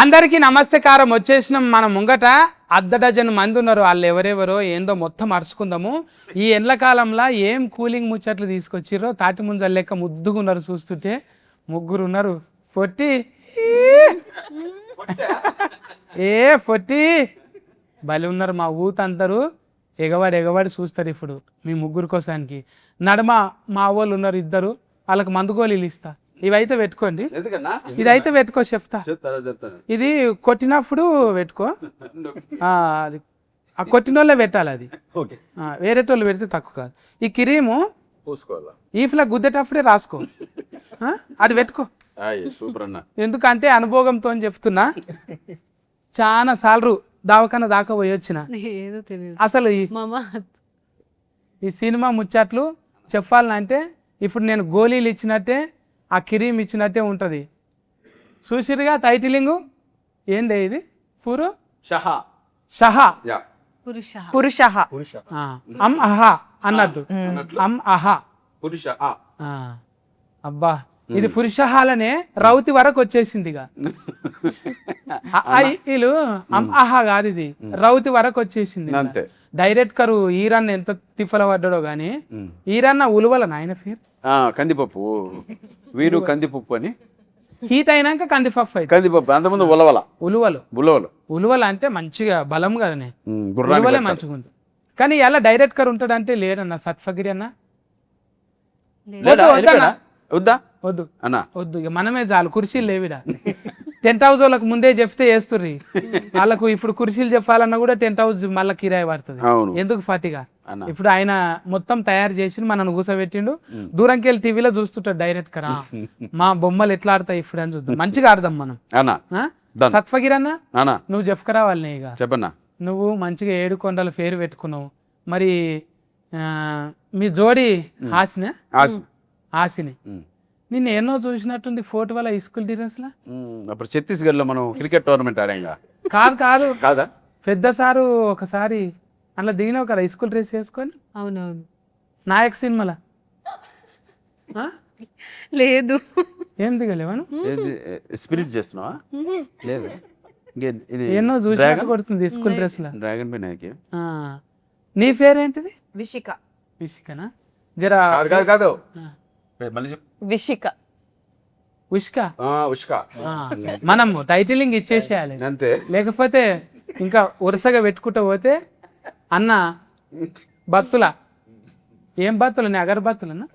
అందరికీ నమస్తకారం. వచ్చేసినాం మన ముంగట అర్ధ డజన్ మంది ఉన్నారు. వాళ్ళు ఎవరెవరో ఏందో మొత్తం అరుచుకుందాము. ఈ ఎండ్లకాలంలో ఏం కూలింగ్ ముచ్చట్లు తీసుకొచ్చిర్రో తాటి ముంజల లెక్క ముద్దుగున్నారు. చూస్తుంటే ముగ్గురు ఉన్నారు. పొట్టి పొట్టి బలి ఉన్నారు. మా ఊతందరూ ఎగవాడి చూస్తారు ఇప్పుడు మీ ముగ్గురు కోసానికి. నడమ మా వాళ్ళు ఉన్నారు ఇద్దరు, వాళ్ళకి మందు గోళీలు ఇస్తా. ఇవైతే పెట్టుకోండి, ఇదైతే పెట్టుకో చెప్తా. ఇది కొట్టినప్పుడు పెట్టుకో, అది ఆ కొట్టినోళ్ళే పెట్టాలి. అది వేరేటోళ్ళు పెడితే తక్కువ కాదు. ఈ క్రీము ఈఫ్లా గుద్దేటప్పుడే రాసుకో, అది పెట్టుకో. ఎందుకంటే అనుభవంతో చెప్తున్నా. చాలా సార్లు దావకన్నా దాకా పోయి వచ్చిన. అసలు ఈ సినిమా ముచ్చట్లు చెప్పాలంటే ఇప్పుడు నేను గోళీలు ఇచ్చినట్టే ఆ కిరీమ్ ఇచ్చినట్టే ఉంటుంది. చూసిరుగా టైటిలింగ్ ఏందే ఇది? పురుష అమ్ అహా అన్నట్టు. అమ్ అహా అబ్బా, ఇది పురుషహాలనే రౌతి వరకు వచ్చేసింది. ఇక వీళ్ళు అమ్ అహా కాదు, ఇది రౌతి వరకు వచ్చేసింది. డైరెక్టర్ ఈరన్న ఎంత తిఫల పడ్డాడో గానీ, ఈరన్న ఉలువల నాయన పేరు కందిపప్పు, వీరు కందిపప్పు అని. హీట్ అయినాక కందిపప్పు అయితే కందిపప్పు. అంతకుముందు ఉలువల అంటే మంచిగా బలం కదనే, ఉలువలే మంచిగా ఉంది. కానీ ఎలా డైరెక్టర్ ఉంటాడంటే లేడన్న సత్ఫగిరి అన్న. వద్దు అన్న, వద్దు, ఇక మనమే చాలు. కుర్చీలు లేవిడా. టెంట్ హౌస్ వాళ్ళకి ముందే చెప్తే వేస్తుర్రి. వాళ్ళకు ఇప్పుడు కుర్చీలు చెప్పాలన్నా కూడా టెంట్ హౌస్ మళ్ళీ కిరాయి పడుతుంది. ఎందుకు ఫాతిగా? ఇప్పుడు ఆయన మొత్తం తయారు చేసి మనల్ని కూర్చోబెట్టిండు. దూరంకి వెళ్ళి టీవీలో చూస్తుంటాడు డైరెక్టర్. మా బొమ్మలు ఎట్లా ఆడతాయి ఇప్పుడు అని చూద్దాం. మంచిగా ఆడదాం మనం. సత్ఫగిర్ అన్న, నువ్వు చెప్పుకురావాలి. ఇక చెప్పన్నా, నువ్వు మంచిగా 7 కొండల పేరు పెట్టుకున్నావు. మరి మీ జోడి ఆసిని నిన్ను ఎన్నో చూసినట్టుంది ఫోటో వల్ల స్కూల్ డ్రెస్ లా. అప్పుడు ఛత్తీస్గఢ్ లో మనం క్రికెట్ టోర్నమెంట్ ఆడాంగా. కాదు కాదా, పెద్ద సారు ఒకసారి అట్లా దిగినావు కదా స్కూల్ డ్రెస్ వేసుకొని. అవునవును, నాయక్ సినిమాలో. లేదు, ఏం దిగలేవను? స్పిరిట్ చేస్తున్నావా? లేదు, ఎన్నో చూసినట్టు కొడుతుంది స్కూల్ డ్రెస్ లా. డ్రాగన్ పై నాయకి. నీ పేరేంటిది? విషికనా? జరా కాదు, ఉష్క. మనం టైటిలింగ్ ఇచ్చేసేయాలి అంతే, లేకపోతే ఇంకా వరుసగా పెట్టుకుంటూ పోతే అన్న బత్తుల. ఏం బత్తులని? అగరబత్తులన్నా?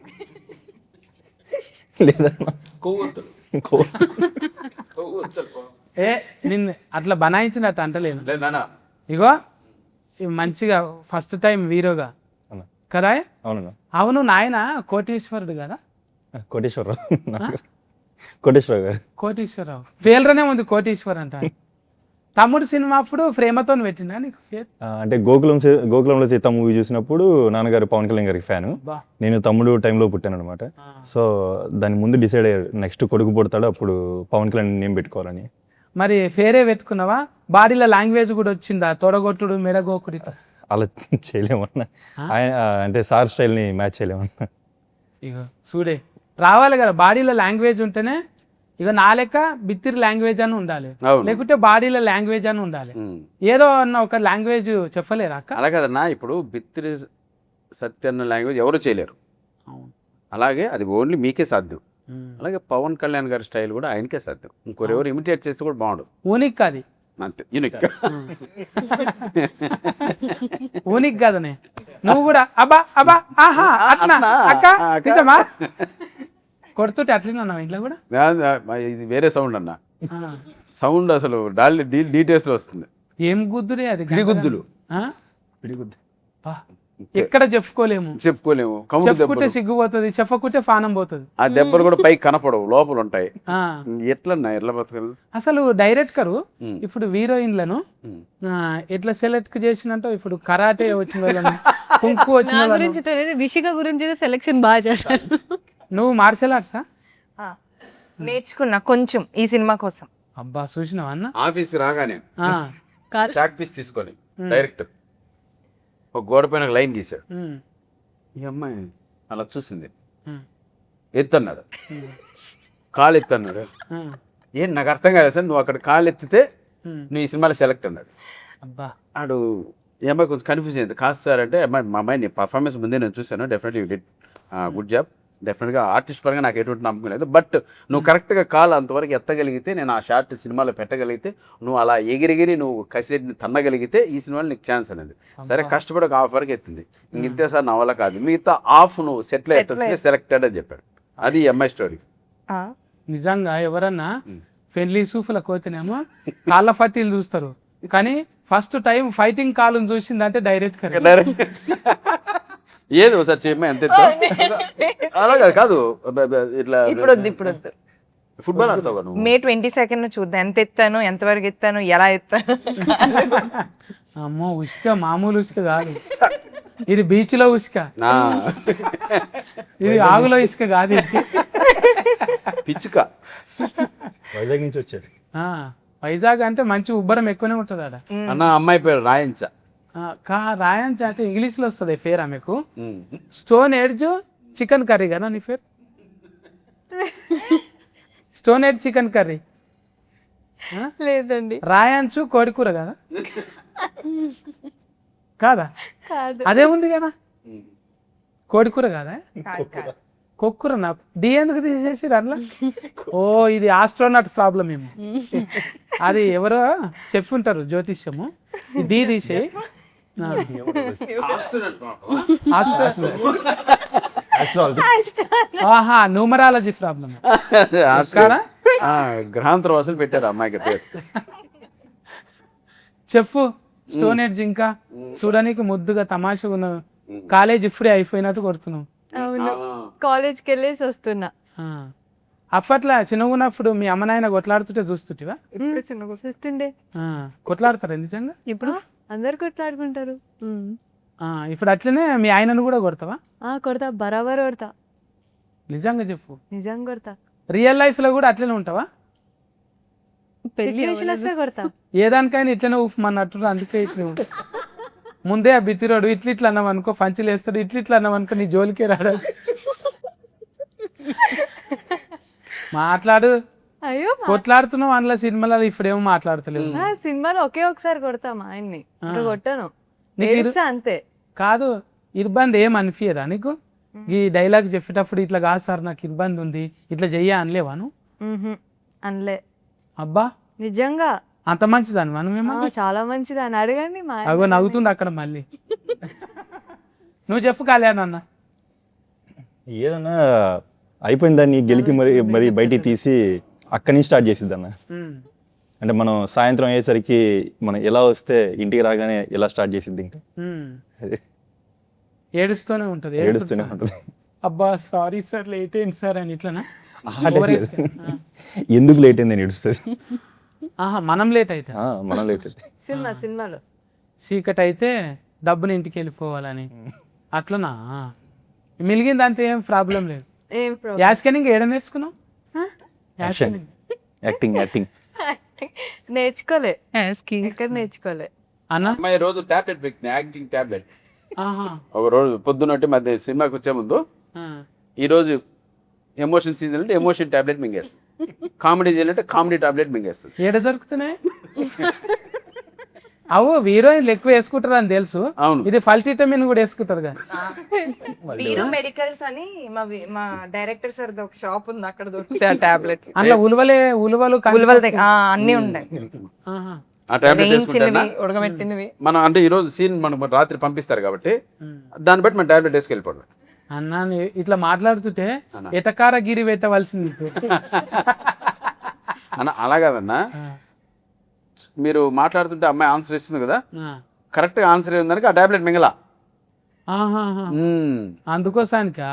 నిన్ను అట్లా బనాయించినట్టు అంటలేను. ఇగో మంచిగా ఫస్ట్ టైం హీరోగా కదా. అవును నాయన కోటీశ్వరుడు కదా. కోటేశ్వరరావు పేర్లోనే ఉంది కోటేశ్వర్ అంట. తమ్ముడు సినిమా అప్పుడు ప్రేమతో పెట్టిందా నీకు? అంటే గోకులంలో సీత మూవీ చూసినప్పుడు నాన్నగారు పవన్ కళ్యాణ్ గారికి ఫ్యాన్. నేను తమ్ముడు టైంలో పుట్టాను అనమాట. సో దాని ముందు డిసైడ్ అయ్యారు నెక్స్ట్ కొడుకు పుడతాడు, అప్పుడు పవన్ కళ్యాణ్ నేమ్ పెట్టుకోవాలని. మరి పేరే పెట్టుకున్నావా? బాడీలో లాంగ్వేజ్ కూడా వచ్చిందా? తొడగొట్టుడు, మెడగోకుడి అలా చేయలేమన్నా. ఆయన అంటే సార్ స్టైల్ని మ్యాచ్ చేయలేమన్నా. ఇక చూడే రావాలి కదా, బాడీలో లాంగ్వేజ్ ఉంటేనే. ఇక నా లెక్క బిత్తిరి లాంగ్వేజ్ అని ఉండాలి, లేకుంటే బాడీలో లాంగ్వేజ్ అని ఉండాలి. ఏదో అన్న ఒక లాంగ్వేజ్ చెప్పలేదా అక్క? అలా కదన్నా, ఇప్పుడు బిత్తిరి సత్య అన్న లాంగ్వేజ్ ఎవరు చేయలేరు. అలాగే అది ఓన్లీ మీకే సాధ్యం. అలాగే పవన్ కళ్యాణ్ గారి స్టైల్ కూడా ఆయనకే సాధ్యం. ఇంకోరు ఎవరు ఇమిటేట్ చేస్తే కూడా బాగుండు. ఊనిక్ అది అంతే, యూనిక్. ఊనిక్ కదనే. నువ్వు కూడా అబ్బా అబ్బా ఆహా అట్లా అక్క నిజమా? కొడుతుంటే అట్లనే అన్నావు ఇంట్లో కూడా? ఇది వేరే సౌండ్ అన్న. సౌండ్ అసలు డీటెయిల్స్ లో వస్తుంది. ఏం గుద్దుడే అది? పిడిగుద్దులు. ఎక్కడ చెప్పుకోలేము. చెప్పుకుంటే సిగ్గుపోతుంది, చెప్పకుంటే ఫానం పోతుంది. ఆ దెబ్బలు కూడా పైకి కనపడవు, లోపల ఉంటాయి. ఎట్లా బతకదు అసలు? డైరెక్టర్ ఇప్పుడు హీరోయిన్లను ఎట్లా సెలెక్ట్ చేసినట్టు. ఇప్పుడు కరాటే వచ్చిన వాళ్ళని, కుంఫు వచ్చిన గురించి తెలియదు, విషిక గురించి సెలెక్షన్ బాగా చేశారు. నువ్వు మార్షల్ ఆర్ట్సా? నేర్చుకున్నా కొంచెం ఈ సినిమా కోసం. అబ్బా చూసినావా అన్న? ఆఫీస్ రాగానే చాక్ పీస్ తీసుకొని డైరెక్టర్ ఒక గోడ పైన లైన్ గీశాడు. ఈ అమ్మాయి అలా చూసింది, ఎత్తన్నాడు, కాలు ఎత్తన్నాడు, ఏం నాకు అర్థం కాలేదు సార్, నువ్వు అక్కడ కాళ్ళు ఎత్తితే ఉమ్. నువ్వు ఈ సినిమాలో సెలెక్ట్ అన్నాడు. అబ్బా ఆడు ఈ అమ్మాయి కొంచెం కన్ఫ్యూజ్ అయింది. కాదు సార్ అంటే అమ్మాయి, మా అమ్మాయి నీ పర్ఫార్మెన్స్ ముందే నేను చూశాను, definitely you did good job, డెఫినెట్గా ఆర్టిస్ట్ పరంగా నాకు ఎటువంటి నమ్మకం లేదు, బట్ నువ్వు కరెక్ట్గా కాలు అంతవరకు ఎత్తగలిగితే, నేను ఆ షార్ట్ సినిమాలో పెట్టగలిగితే, నువ్వు అలా ఎగిరెగిరి నువ్వు కసిరెడ్డిని తన్నగలిగితే ఈ సినిమాలో నీకు ఛాన్స్ అనేది. సరే కష్టపడి ఒక హాఫ్ వరకు ఎత్తింది, ఇంతే సార్ నా వల్ల కాదు, మిగతా హాఫ్ నువ్వు సెటిల్ అయితే సెలెక్టెడ్ అని చెప్పాడు. అది ఈ అమ్మాయి స్టోరీ. ఆ, నిజంగా ఎవరన్నా పెళ్లి సూఫుల కోతేనేమో కాళ్ళ ఫట్టీలు చూస్తారు, కానీ ఫస్ట్ టైం ఫైటింగ్ కాళ్ళను చూసిందంటే డైరెక్ట్ ఏది ఒకసారి చెప్పా ఎంత ఎత్తు? అలా కాదు ఇట్లా ఇప్పుడు వద్దు. ఫుట్బాల్ ఆడతావు నువ్వు? మే 22 చూద్దాం, ఎంత ఎత్తాను, ఎంతవరకు ఎత్తాను, ఎలా ఎత్తాను. అమ్మో ఉసుక మామూలు ఉసుక కాదు, ఇది బీచ్ లో ఉసుక, ఆ. ఇది ఆగులో ఇసుక కాదు ఇది. పిచ్చుక. వైజాగ్ నుంచి వచ్చారు. ఆ, వైజాగ్ అంటే మంచి ఉబ్బరం ఎక్కువనే ఉంటుంది ఆడ. అన్న అమ్మాయి పేరు రాయించ. రాయంచ అంటే ఇంగ్లీష్ లో వస్తుంది పేరు ఆమెకు. స్టోన్ ఎడ్జ్ చికెన్ కర్రీ కదా నీ పేరు? Stone edge chicken curry. లేదండి. రాయంచు కోడికూర కదా? కాదా? కాదు. అదే ఉంది కదా, కోడికూర కాదా? కొక్కుర నా డి ఎందుకు తీసేసి అట్లా? ఓ ఇది ఆస్ట్రోనాట్ ప్రాబ్లం ఏమో. అది ఎవరో చెప్పుంటారు జ్యోతిష్యము, డి తీసేయి. ఆహా న్యూమరాలజీ ప్రాబ్లం. గ్రహాంతర వాసులు పెట్టారు అమ్మాయికి పేరు. చెప్పు స్టోన్ ఎడ్జ్. ఇంకా చూడడానికి ముద్దుగా తమాషగా ఉన్న కాలేజ్ ఇప్పుడే అయిపోయినట్టు కొడుతున్నావు. అవును, కాలేజ్కి వెళ్ళేసి వస్తున్నా. అప్పట్లో చిన్నగా ఉన్నప్పుడు మీ అమ్మ నాయన కొట్లాడుతుంటే చూస్తుంటివా? చూస్తుండే. కొట్లాడతారా నిజంగా? ఇప్పుడు అందరు కొట్లాడుకుంటారు. ఇప్పుడు అట్లనే మీ ఆయనను కూడా కొడతావా? కొడతా, బరాబర్ కొడతా. నిజంగా చెప్పు. నిజంగా కొడతా. రియల్ లైఫ్ లో కూడా అట్లనే ఉంటావా? సిచ్యువేషన్ వస్తే కొడతా. ఏదానికైనా ఇట్లనే ఊఫమన్నట్టు, అందుకే ఇట్లా ఉంటా. ముందే ఆ బిత్తిరోడు ఇట్లా అన్నాం అనుకో, పంచులు వేస్తాడు, ఇట్లా అన్నాం అనుకో నీ జోలికే రాడు. మాట్లాడు. అయ్యో కొట్లాడుతున్నావు అందులో సినిమాలో, ఇప్పుడేమో మాట్లాడతలేవు. సినిమాలో ఒకే ఒకసారి కొడతా మా ఆయన్ని, ఇంకా కొట్టాను. నీకు ఏడుస్తా అంతే. కాదు ఇబ్బంది ఏం అనిపించదా నీకు? ఈ డైలాగ్ చెప్పేటప్పుడు ఇట్లా కాదు సార్ నాకు ఇబ్బంది ఉంది ఇట్లా చెయ్యా అనలేవాను? అనలే. అబ్బా నిజంగా అంత మంచిదాన్ని మనమేమో. చాలా మంచిది అని అడగండి. మా అగో నవ్వుతుంది అక్కడ మళ్ళీ. నువ్వు చెప్పు కళ్యాణ్ అన్న. ఏదన్నా అయిపోయిన దాన్ని గెలికి మరి బయటికి తీసి అక్కడి నుంచి స్టార్ట్ చేసిద్ది అన్న. అంటే మనం సాయంత్రం అయ్యేసరికి మనం ఎలా వస్తే ఇంటికి రాగానే ఎలా స్టార్ట్ చేసిద్ది, ఇంకా అదే ఏడుస్తూనే ఉంటుంది. ఏడుస్తూనే ఉంటుంది. అబ్బా సారీ సార్ లేట్ అయింది సార్ అని ఇట్లనా? ఎందుకు లేట్ అయిందని ఏడుస్తుంది. మనం లేట్ అయితే, మనం లేట్ అయితే సినిమాలో చీకటి అయితే డబ్బుని ఇంటికి వెళ్ళిపోవాలని అట్లనా? మిలిగింది అంతే, ఏం ప్రాబ్లం లేదు. ఏం యాస్కెనింగ్ ఏడ నేర్చుకున్నావు? యాక్టింగ్ నేర్చుకోలే, ఎక్కడ నేర్చుకోలే అన్న. అమ్మాయి రోజు టాబ్లెట్ పెట్టింది, యాక్టింగ్ టాబ్లెట్. ఆహా. ఒక రోజు పొద్దున్నట్టు మధ్య సినిమాకి వచ్చే ముందు, ఈరోజు ఎమోషన్ సీజన్ అంటే ఎమోషన్ టాబ్లెట్ మింగేస్తుంది, కామెడీ చేయాలంటే కామెడీ టాబ్లెట్ మింగేస్తుంది. ఏడ దొరుకుతున్నాయి? అవు హీరోయిన్లు ఎక్కువ వేసుకుంటారు అని తెలుసు. అవును. ఇది ఫల్టిటమిన్ కూడా వేసుకుంటారు కదా. వీరు మెడికల్స్ అని మా డైరెక్టర్ సార్ ఒక షాప్ ఉంది, అక్కడ దొరుకుతాయి ఆ టాబ్లెట్. అందులో ఉలువలు ఉలువల దగ్గర అన్ని ఉన్నాయి. ఆహా. ఆ టాబ్లెట్ వేసుకుంటా ఉడకబెట్టినవి. మనం అంటే ఈరోజు సీన్ మనకు రాత్రి పంపిస్తారు కాబట్టి దాన్ని బట్టి మనం టాబ్లెట్ వేసుకెళ్ళిపోవడం. అన్నా ఇట్లా మాట్లాడుతుంటే ఎటకార గిరి పెట్టవలసింది. అన్న అలా కాదన్నా, మీరు మాట్లాడుతుంటే అమ్మాయి ఆన్సర్ ఇస్తుంది కదా, కరెక్ట్గా ఆన్సర్ ఏందానికి ఆ టాబ్లెట్ మింగలా. అందుకోసానికా?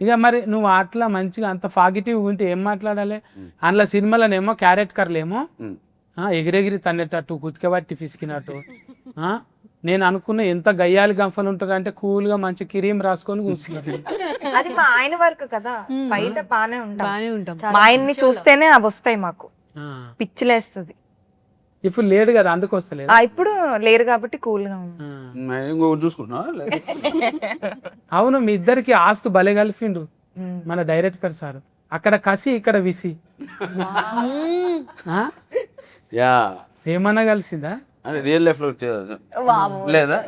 ఇక మరి నువ్వు అట్లా మంచిగా అంత పాజిటివ్ ఉంటే ఏం మాట్లాడాలి? అందులో సినిమాలోనేమో క్యారెట్ కర్లేమో ఎగిరెగిరి తన్నేటట్టు, కుతికబట్టి పిసికినట్టు. నేను అనుకున్న ఎంత గయ్యాలి గంఫలు ఉంటుంది అంటే కూల్గా మంచి క్రీమ్ రాసుకొని కూర్చున్నాడు. అది మా ఆయన వర్క్ కదా, బయట బానే ఉంటాం. మా ఆయన్ని చూస్తేనే అవి వస్తాయి మాకు, పిచ్చిలేస్తుంది. ఇప్పుడు లేడు కదా అందుకు వస్తలేదు. ఇప్పుడు లేరు కాబట్టి కూల్ గా ఉంది. ఇంకొకటి చూసుకుంటున్నా. అవును మీ ఇద్దరికి ఆస్తు భలే కలిపిండు మన డైరెక్టర్ సార్. అక్కడ కసి ఇక్కడ విసి ఆ? యా ఏమన్నా కలిసిందా? అంటే రియల్ లైఫ్లో లేదా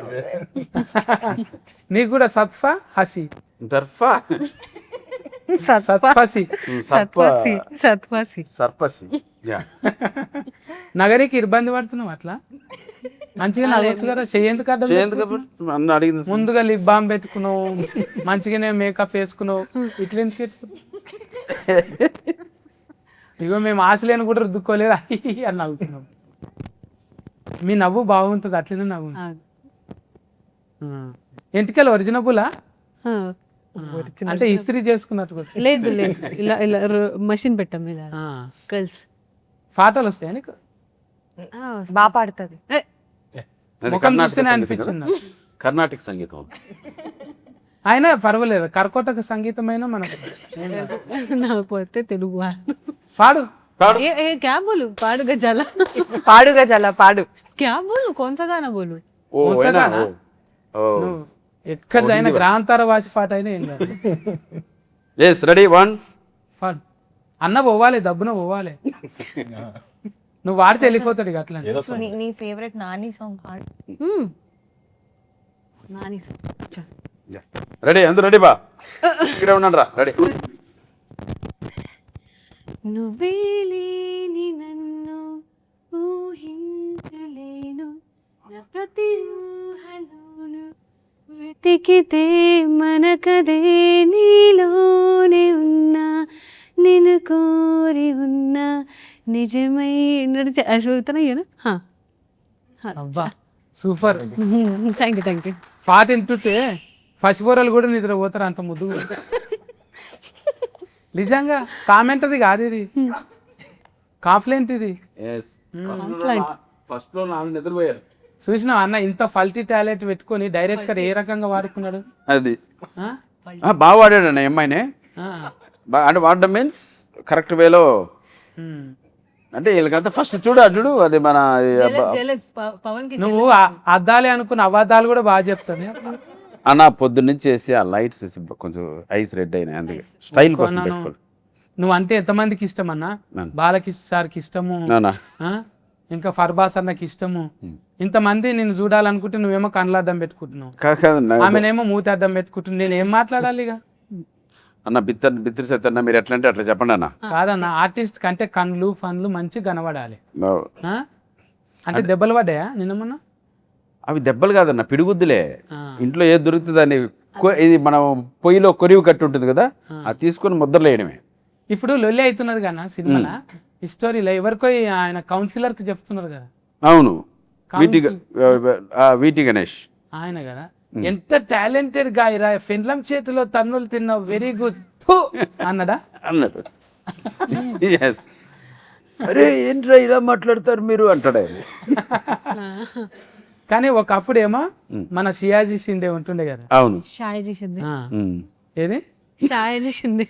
నీకు కూడా సత్ఫా హసి దర్ఫా సత్ఫసి సర్పసి యా నగరికి ఇబ్బంది పడుతున్నావు అట్లా మంచిగా నవ్వచ్చు కదా చెయ్యేందుకు అడ్డం పెట్టుకున్నావు? అన్న అడిగింది ముందుగా లిప్ బామ్ పెట్టుకున్నావు మంచిగానే మేకప్ వేసుకున్నావు ఇట్లా ఎందుకు పెట్టుకున్నావు? ఇగో మేము ఆశలేని కూడా రుద్దుకోలేదు అని నవ్వుతున్నాం. మీ నవ్వు బాగుంటుంది అట్లనే నవ్వు. ఎంటికలు ఒరిజినబులా అంటే ఇస్త్రీ చేసుకున్నట్టు కూడా. లేదు లేదు ఇలా ఇలా మషిన్ పెట్టాం ఇలా గర్ల్స్ పాటలు వస్తాయా నీకు? బాగా పాడుతుంది. ముఖం చూస్తేనే అనిపించింది నాకు. కర్ణాటక సంగీతం అయినా పర్వాలేదు కర్కోటక సంగీతమైన మనకు నాకు పోతే తెలుగు పాడు. क्या बोलू पाड़ गजाला పాడుగా జల పాడు. क्या बोलू कौन सा गाना बोलू ఓ అయినా ఓ నువ్వు ఎక్కడిదైనా గ్రాంతార వాసి పాట అయినా ఏం కాదు. ఎస్ రెడీ 1 పాడు. అన్న పోవాలి దబ్బున పోవాలి. నువ్వు వాడితే వెళ్ళిపోతాడు ఇక అట్లా. నీ ఫేవరెట్ నాని సాంగ్ పాడు. नानी से రెడీ అందరూ రెడీ బా ఇక్కడ ఉన్నాడు రా రెడీ నువ్వే లేని నన్ను ఊహించలేను నా ప్రతి ఊహలోను వెతికితే మనకదే నీలోనే ఉన్నా నేను కోరి ఉన్నా నిజమై అసలు అబ్బా సూపర్. థ్యాంక్ యూ పాట వింటుంటే ఫస్ట్ ఫోరలు కూడా నిద్ర పోతారు అంత ముద్దు. నిజంగా కామెంట్ అది కాదు ఇది కాంప్లైంట్ ఇది. ఎస్ ఫస్ట్ లో నాన్న నిద్రపోయారు చూసినావు అన్న ఇంత ఫల్టీ టాలెంట్ పెట్టుకొని డైరెక్టర్ ఏ రకంగా వాడుకున్నాడు. అది ఆ? బాగా వాడాడు అన్న అమ్మాయినే ఆ. అంటే వాడడం మీన్స్ కరెక్ట్ వేలో ఉమ్. అంటే వీళ్ళకంతా ఫస్ట్ చూడు అది మన పవన్ కి నువ్వు అద్దాలే అనుకున్న అబద్ధాలు కూడా బాగా చెప్తాను. అన్న పొద్దున్నుంచి వేసి ఆ లైట్స్ వేసి కొంచెం ఐస్ రెడ్ అయినాయి అందుకే స్టైల్ కోసం పెట్టుకోవాలి. నువ్వు అంటే ఎంతమందికి ఇష్టం అన్న? బాలకిష్ సార్కి ఇష్టము, అవునా? ఆ? ఇంకా ఫర్బాస్ అన్నకి ఇష్టము. ఇంతమంది నేను చూడాలనుకుంటే నువ్వేమో కళ్ళద్దం పెట్టుకుంటున్నావు, కాదన్న ఆమెనేమో మూతి అద్దం పెట్టుకుంటున్నావు. నేను ఏం మాట్లాడాలి ఇక? అన్న బిత్తిరి సత్తన్న మీరు ఎట్లా అంటే అట్లా చెప్పండి అన్న. కాదన్న ఆర్టిస్ట్ కంటే కళ్ళు ఫన్లు మంచి కనబడాలి. No. ఆ? అంటే దెబ్బలు పడ్డాయా నిన్న మొన్న? అవి దెబ్బలు కాదన్న పిడుగుద్దులే. ఆ. ఇంట్లో ఏది దొరుకుతుంది అని ఇది మనం పొయ్యిలో కొరివి కట్టి ఉంటుంది కదా అది తీసుకొని ముద్రలు వేయడమే. ఇప్పుడు లొల్లి అవుతున్నది కదా సినిమాలో ఈ స్టోరీలో ఎవరికో ఆయన కౌన్సిలర్కి చెప్తున్నారు కదా. అవును వీటి గణేష్ ఆయన కదా ఎంత టాలెంటెడ్ గాయరా ఫిన్లం చేతిలో తన్నులు తిన్నావు వెరీ గుడ్ అన్నడా అన్నాడు. ఎస్ అరే ఏంట్రా ఇలా మాట్లాడతారు మీరు అంటాడు ఆయన. కానీ ఒకప్పుడేమో మన షియాజీ షిండే ఉంటుండే కదా. అవును షాయజీ షిందే ఆ. ఉమ్. ఏది షాయజీ షిందే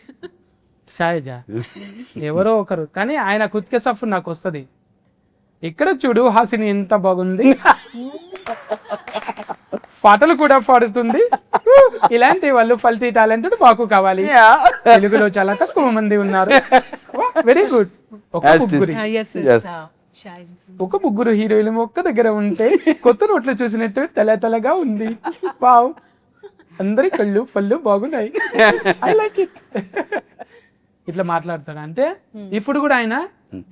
షాయిజా ఎవరో ఒకరు కానీ ఆయన కుత్కే సఫ్ నాకు వస్తుంది. ఇక్కడ చూడు హాసిని ఎంత బాగుంది పాటలు కూడా పాడుతుంది. ఇలాంటి వాళ్ళు ఫల్టీ టాలెంటెడ్ మాకు కావాలి. తెలుగులో చాలా తక్కువ మంది ఉన్నారు. Very good. ఒక ముగ్గురు హీరోయిన్ ఒక్క దగ్గర ఉంటే కొత్త నోట్లు చూసినట్టు తెల్లగా ఉంది. వావ్ అందరి కళ్ళు పళ్ళు బాగున్నాయి. I like it. ఇట్లా మాట్లాడతాడు అంటే ఇప్పుడు కూడా ఆయన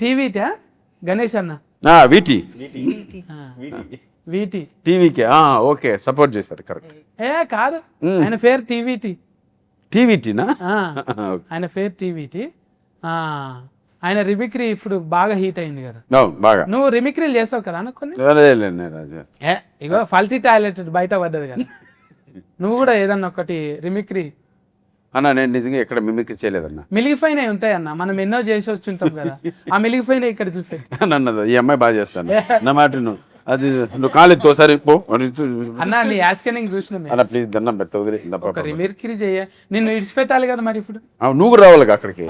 టీవీటా గణేష్ అన్న వీటి వీటి టీవీకి ఓకే సపోర్ట్ చేశారు కరెక్ట్. కాదు ఆయన పేరు టీవీటీ. టీవీటీనా? ఆయన పేరు టీవీటీ. ఆయన రిమిక్రీ ఇప్పుడు బాగా హీట్ అయింది కదా. బాగా నువ్వు రిమిక్రీలు చేసావు కదా అనుకుని. రాజా ఇగో ఫల్టీ టాలెంటెడ్ బయట పడ్డది కదా. నువ్వు కూడా ఏదన్నా ఒకటి రిమిక్రీ అన్న నేను నిజంగా ఎక్కడ మిమిక్రీ చేయలేదన్న. మిలిగిపోయినవి ఉంటాయి అన్న మనం ఎన్నో చేసి వచ్చి ఉంటాం కదా. ఆ మిలిగిపోయినవి ఇక్కడ చూపే నన్నది ఈ అమ్మాయి బాగా చేస్తాను నా మాట నువ్వు అది నువ్వు కాలేదు ఒకసారి పో అన్న నీ యాస్కెనింగ్ చూసిన అన్న ప్లీజ్ దండం పెడతా వదిలే. ఒక రిమిక్రీ చేయ నిన్ను ఇడిచిపెట్టాలి కదా మరి ఇప్పుడు. నువ్వు కూడా రావాలి అక్కడికి.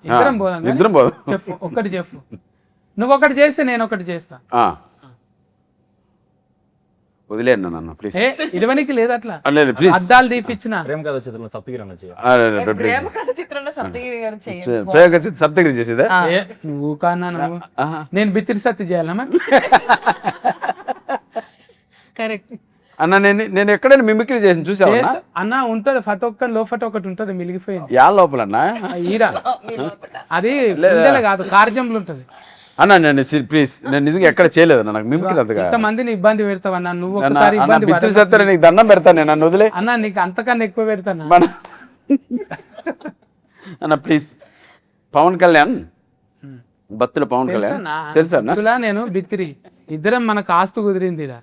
ఇద్దరం పోదాం కానీ. ఇద్దరం పోదాం. చెప్పు ఒక్కటి చెప్పు. నువ్వు ఒకటి చేస్తే నేను ఒకటి చేస్తా. వదిలేయండి నన్ను ప్లీజ్. ఏ ఇదివనికి లేదు అట్లా ప్లీజ్ అద్దాలు తీపిచ్చిన ప్రేమ కథ చిత్రంలో సప్తగిరి అన్న ప్రేమ కథ చిత్రంలో సప్తగిరి గారు చేయండి. ప్రేమ సప్తగిరి చేసేదా? ఏ నువ్వు కానా నువ్వు నేను బిత్తిరి సత్తి చేయాలమ్మా కరెక్ట్. అన్న నేను ఎక్కడైనా మిమిక్రీ చేసి చూసావా? అన్న ఉంటది ప్రతి ఒక్క లోపట ఒకటి ఉంటది మిలిగిపోయింది యా లోపలన్నా ఈడ అది గుండెలో కాదు కార్జంలో ఉంటది. అన్న నేను ప్లీజ్ నేను నిజంగా ఎక్కడ చేయలేదు అన్న, నాకు మిమిక్రీ అంతగా. ఇంత మందిని ఇబ్బంది పెడతావన్నా నువ్వు ఒకసారి అన్న ఇబ్బంది బిత్తిరి సత్తారా, నీకు దండం పెడతాను నేను, నన్ను వదిలే అన్న నీకు అంతకన్నా ఎక్కువ పెడతాను అన్న ప్లీజ్. పవన్ కళ్యాణ్ బత్తుల పవన్ కళ్యాణ్ తెలుసా అన్న? తెలుసా నేను బిత్తిరి ఇద్దరం మనకు ఆస్తు కుదిరింది ఇలా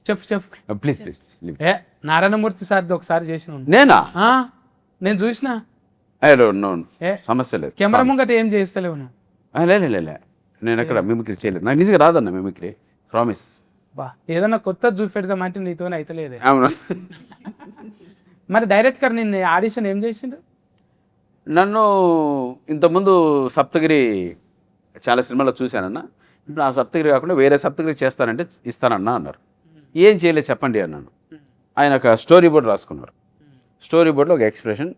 చెఫ్ ప్లీజ్ ప్లీజ్ ప్లీజ్. ఏ నారాయణమూర్తి సార్ది ఒకసారి చేసిన నేనా? నేను చూసిన ఏ సమస్య లేదు. కెమెరా ముంగట ఏం చేస్తలేవు నువ్వు. లే నేను ఎక్కడ మిమిక్రీ చేయలేదు, నాకు నిజంగా రాదన్న మిమిక్రీ, ప్రామిస్. బా ఏదన్నా కొత్త చూపెడదామంటే నీతోనే అయితలేదే. అవును. మరి డైరెక్టర్ నిన్న ఆడిషన్ ఏం చేసిండు? నన్ను ఇంతకుముందు సప్తగిరి చాలా సినిమాలో చూశానన్న. ఇప్పుడు ఆ సప్తగిరి కాకుండా వేరే సప్తగిరి చేస్తానంటే ఇస్తానన్నా అన్నారు. ఏం చేయలేదు చెప్పండి అన్నాను. ఆయన ఒక స్టోరీ బోర్డ్ రాసుకున్నారు. స్టోరీ బోర్డులో ఒక ఎక్స్ప్రెషన్,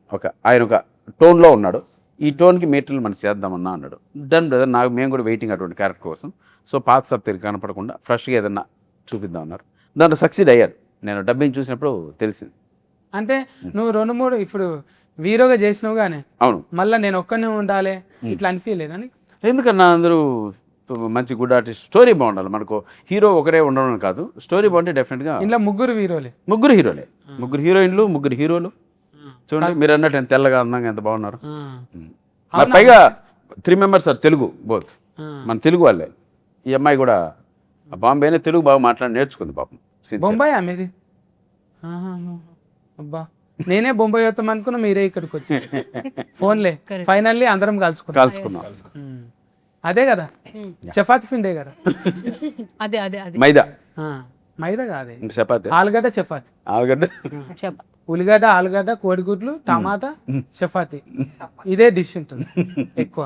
ఆయన ఒక టోన్లో ఉన్నాడు. ఈ టోన్కి మెటీరియల్ మనం చేద్దామన్నా అన్నాడు. డన్ బ్రదర్, మేము కూడా వెయిటింగ్ అటువంటి క్యారెక్టర్ కోసం. సో పాత సప్తగిరి కనపడకుండా ఫ్రెష్గా ఏదన్నా చూపిద్దాం అన్నారు. దాంట్లో సక్సీడ్ అయ్యారు. నేను డబ్బింగ్ చూసినప్పుడు తెలిసింది. అంటే నువ్వు 2-3 ఇప్పుడు హీరోగా చేసినావు కానీ అవును, మళ్ళీ నేను ఒక్కనే ఉండాలి ఇట్లా అనిపించలేదా నీకు? ఎందుకన్నా అందరూ మంచి గుడ్ ఆర్టిస్ట్, స్టోరీ బాగుండాలి. మనకు హీరో ఒకరే ఉండడం కాదు, స్టోరీ బాగుంటే డెఫినెట్గా. ఇంట్లో ముగ్గురు హీరోలే, ముగ్గురు హీరోలే, ముగ్గురు హీరోయిన్లు, ముగ్గురు హీరోలు. చూడండి మీరు అన్నట్టు ఎంత తెల్లగా అందంగా ఎంత బాగున్నారు. మరి పైగా 3 members ఆర్ తెలుగు బోత్, మన తెలుగు వాళ్ళే. ఈ అమ్మాయి కూడా బాంబేనే తెలుగు బాగా మాట్లాడి నేర్చుకుంది పాపం. బొంబాయి మీది? అబ్బా నేనే బొంబాయి వస్తాం అనుకున్నా, మీరే ఇక్కడికి వచ్చి ఫోన్లే ఫైనల్లీ అందరం కలుసుకున్నాం. అదే కదా చపాతి పిండే కదా. అదే అదే అదే మైదా మైదా కాదే, చపాతి, ఆలుగడ్డ చపాతి, ఆలుగడ్డ, ఉల్లిగడ్డ, ఆలుగడ్డ, కోడిగుడ్లు, టమాటా, చపాతి. ఇదే డిష్ ఉంటుంది ఎక్కువ.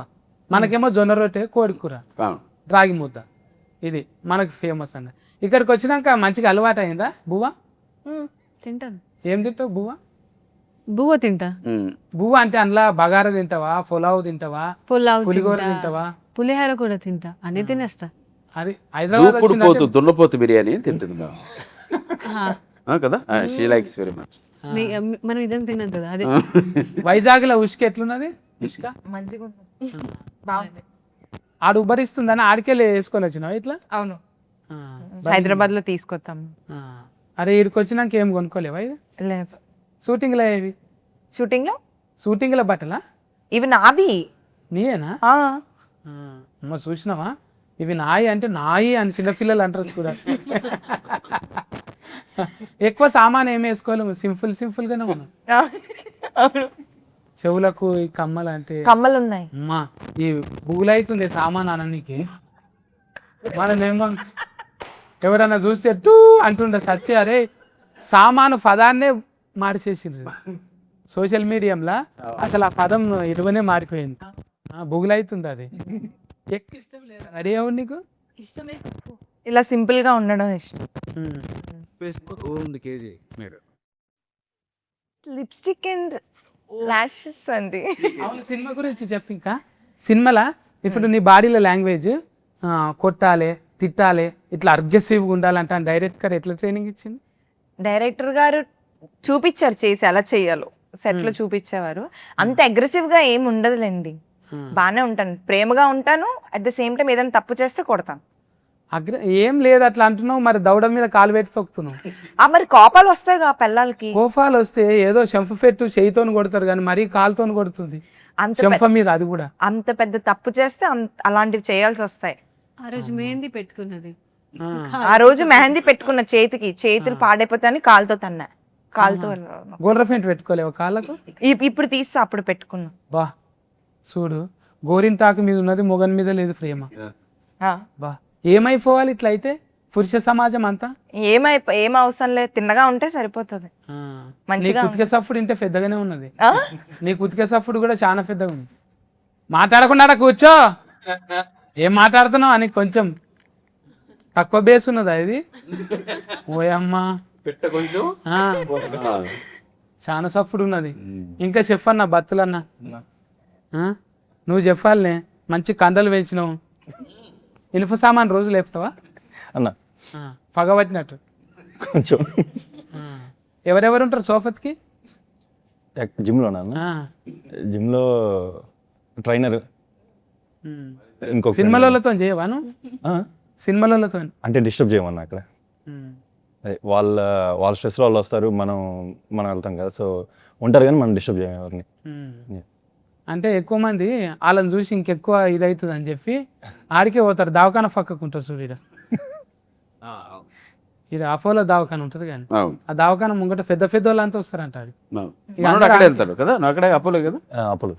మనకేమో జొన్న రొట్టె, కోడి కూర, రాగి ముద్ద. ఇది మనకి ఫేమస్ అండి. ఇక్కడికి వచ్చినాక మంచిగా అలవాటు అయిందా బువ్వ? తింటాను. ఏం తింటావు బువ్వ? బువ్వ తింటా. బువ్వ అంటే అందులో బగారా తింటావా, పులావ్ తింటావా, పులావ్ పులిగోర తింటా, తింటావా? పులిహోర కూడా తింటా, అన్ని తినేస్తా. అది హైదరాబాద్ దూకుడు పోతు దున్నపోతు బిర్యానీ తింటుంది కదా. She likes very much. మనం ఇదేం తిన్నాం కదా అదే. వైజాగ్ లో ఉష్క ఎట్లున్నది? ఉష్క మంచిగా ఉంటుంది, బాగుంది. ఆడు ఉబ్బరిస్తుందని ఆడికెళ్ళి వేసుకొని వచ్చినావు ఇట్లా? అవును, హైదరాబాద్ లో తీసుకొస్తాం. అరే ఇక్కడికి వచ్చినాక ఏం కొనుక్కోలేవా? లేదు. షూటింగ్లో ఏవి? షూటింగ్ లో షూటింగ్లో బట్టలా? ఇవి నావి. నీయేనా? అమ్మ చూసినావా, ఇవి నాయి అంటే నాయి అని చిన్నపిల్లలు అంటారు కూడా. ఎక్కువ సామాన్ ఏమి వేసుకోలేము, సింపుల్ గానే ఉన్నాం. చెవులకు ఈ కమ్మలు అంటే కమ్మలు ఉన్నాయి. అమ్మా ఈ బూలైతుంది సామాన్ అననికి. మనమేమో ఎవరన్నా చూస్తే టూ అంటుండే సత్య, అరే సామాను పదాన్నే మార్చేసిండ్రు సోషల్ మీడియంలో. అసలు ఆ పదం ఇరువనే మారిపోయింది. బుగులైతుంది అది. ఇష్టం లేదు రెడీ అవ్వ నీకు? ఇష్టమే. ఇలా సింపుల్ గా ఉండడం ఇష్టం. లిప్స్టిక్ అండ్ లాషెస్ అండి. సినిమా గురించి చెప్పు. ఇంకా సినిమాలా ఇప్పుడు నీ బాడీలో లాంగ్వేజ్ కొట్టాలి, తిట్టాలి, ఇట్లా అగ్రెసివ్గా ఉండాలంటే డైరెక్టర్ ఎట్లా ట్రైనింగ్ ఇచ్చింది? డైరెక్టర్ గారు చూపించారు చేసి ఎలా చెయ్యాలో, సెట్ లో చూపించేవారు. అంత అగ్రెసివ్ గా ఏం ఉండదులేండి, బాగానే ఉంటాను, ప్రేమగా ఉంటాను. అట్ ద సేమ్ టైం ఏదైనా తప్పు చేస్తే కొడతాను. ఏం లేదు అట్లా అంటున్నావు, మరి దౌడ మీద కాలు పెట్టి తొక్కుతున్నావు. మరి కోపాలు వస్తాయి కా పిల్లలకి. కోపాలు వస్తే ఏదో చెంప పెట్టు చేయితోని కొడతారు కానీ మరీ కాలుతోని కొడుతుంది చెంప మీద. అది కూడా అంత పెద్ద తప్పు చేస్తే అలాంటివి చేయాల్సి వస్తాయి. ఆ రోజు మెహందీ పెట్టుకున్నది, ఆ రోజు మెహందీ పెట్టుకున్న చేతులు పాడైపోతాయని కాలుతో తన్నా. కాలుతో గోల్ర పెయింట్ పెట్టుకోలేవు కాళ్ళకు? ఇప్పుడు తీస్తా, అప్పుడు పెట్టుకున్నా. బా చూడు, గోరింటాకు మీద ఉన్నది, మొగన్ మీద లేదు ప్రేమ. బా ఏమైపోవాలి ఇట్లా అయితే పురుష సమాజం అంతా? ఏం అవసరం లేదు, తిన్నగా ఉంటే సరిపోతుంది. నీ కుతికే సఫుడు ఇంటే పెద్దగానే ఉన్నది. నీ కుతికే సఫుడు కూడా చాలా పెద్దగా ఉంది. మాట్లాడకుండా కూర్చో, ఏం మాట్లాడుతున్నావు అని కొంచెం తక్కువ బేస్ ఉన్నదా ఇది? ఓయమ్మా పెట్ట కొంచెం ఆ, చాలా సఫ్డ్ ఉన్నది. ఇంకా చెప్పన్న బత్తులన్న నువ్వు చెప్పాలనే, మంచి కండలు పెంచినావు. ఇనుప సామాన్ రోజు లేపుతావా? అన్న పగబట్టినట్టు. కొంచెం ఆ. ఎవరెవరు ఉంటారు సోఫత్కి? జిమ్లోనా అన్న? జిమ్లో ట్రైనర్, ఇంకొక సినిమాలతో చేయవాను? ఆ? సినిమాలతో అంటే డిస్టర్బ్ చేయమన్నా అక్కడ. అదే వాళ్ళ స్ట్రెస్లో వాళ్ళు వస్తారు, మనం వెళ్తాం కదా, సో ఉంటారు కానీ మనం డిస్టర్బ్ చేయం ఎవరిని. అంటే ఎక్కువ మంది వాళ్ళని చూసి ఇంకెక్కువ ఇదవుతుంది అని చెప్పి ఆడికే పోతారు. దవాఖాన పక్కకు ఉంటుంది సూర్యుడ. ఇది అపోలో దవాఖాన ఉంటుంది కానీ ఆ దవాఖాన ముంగట పెద్ద పెద్ద వాళ్ళంతా వస్తారంట. ఆడి అక్కడే వెళ్తాడు కదా, నువ్వు అక్కడే అపోలో కదా. అప్పుడు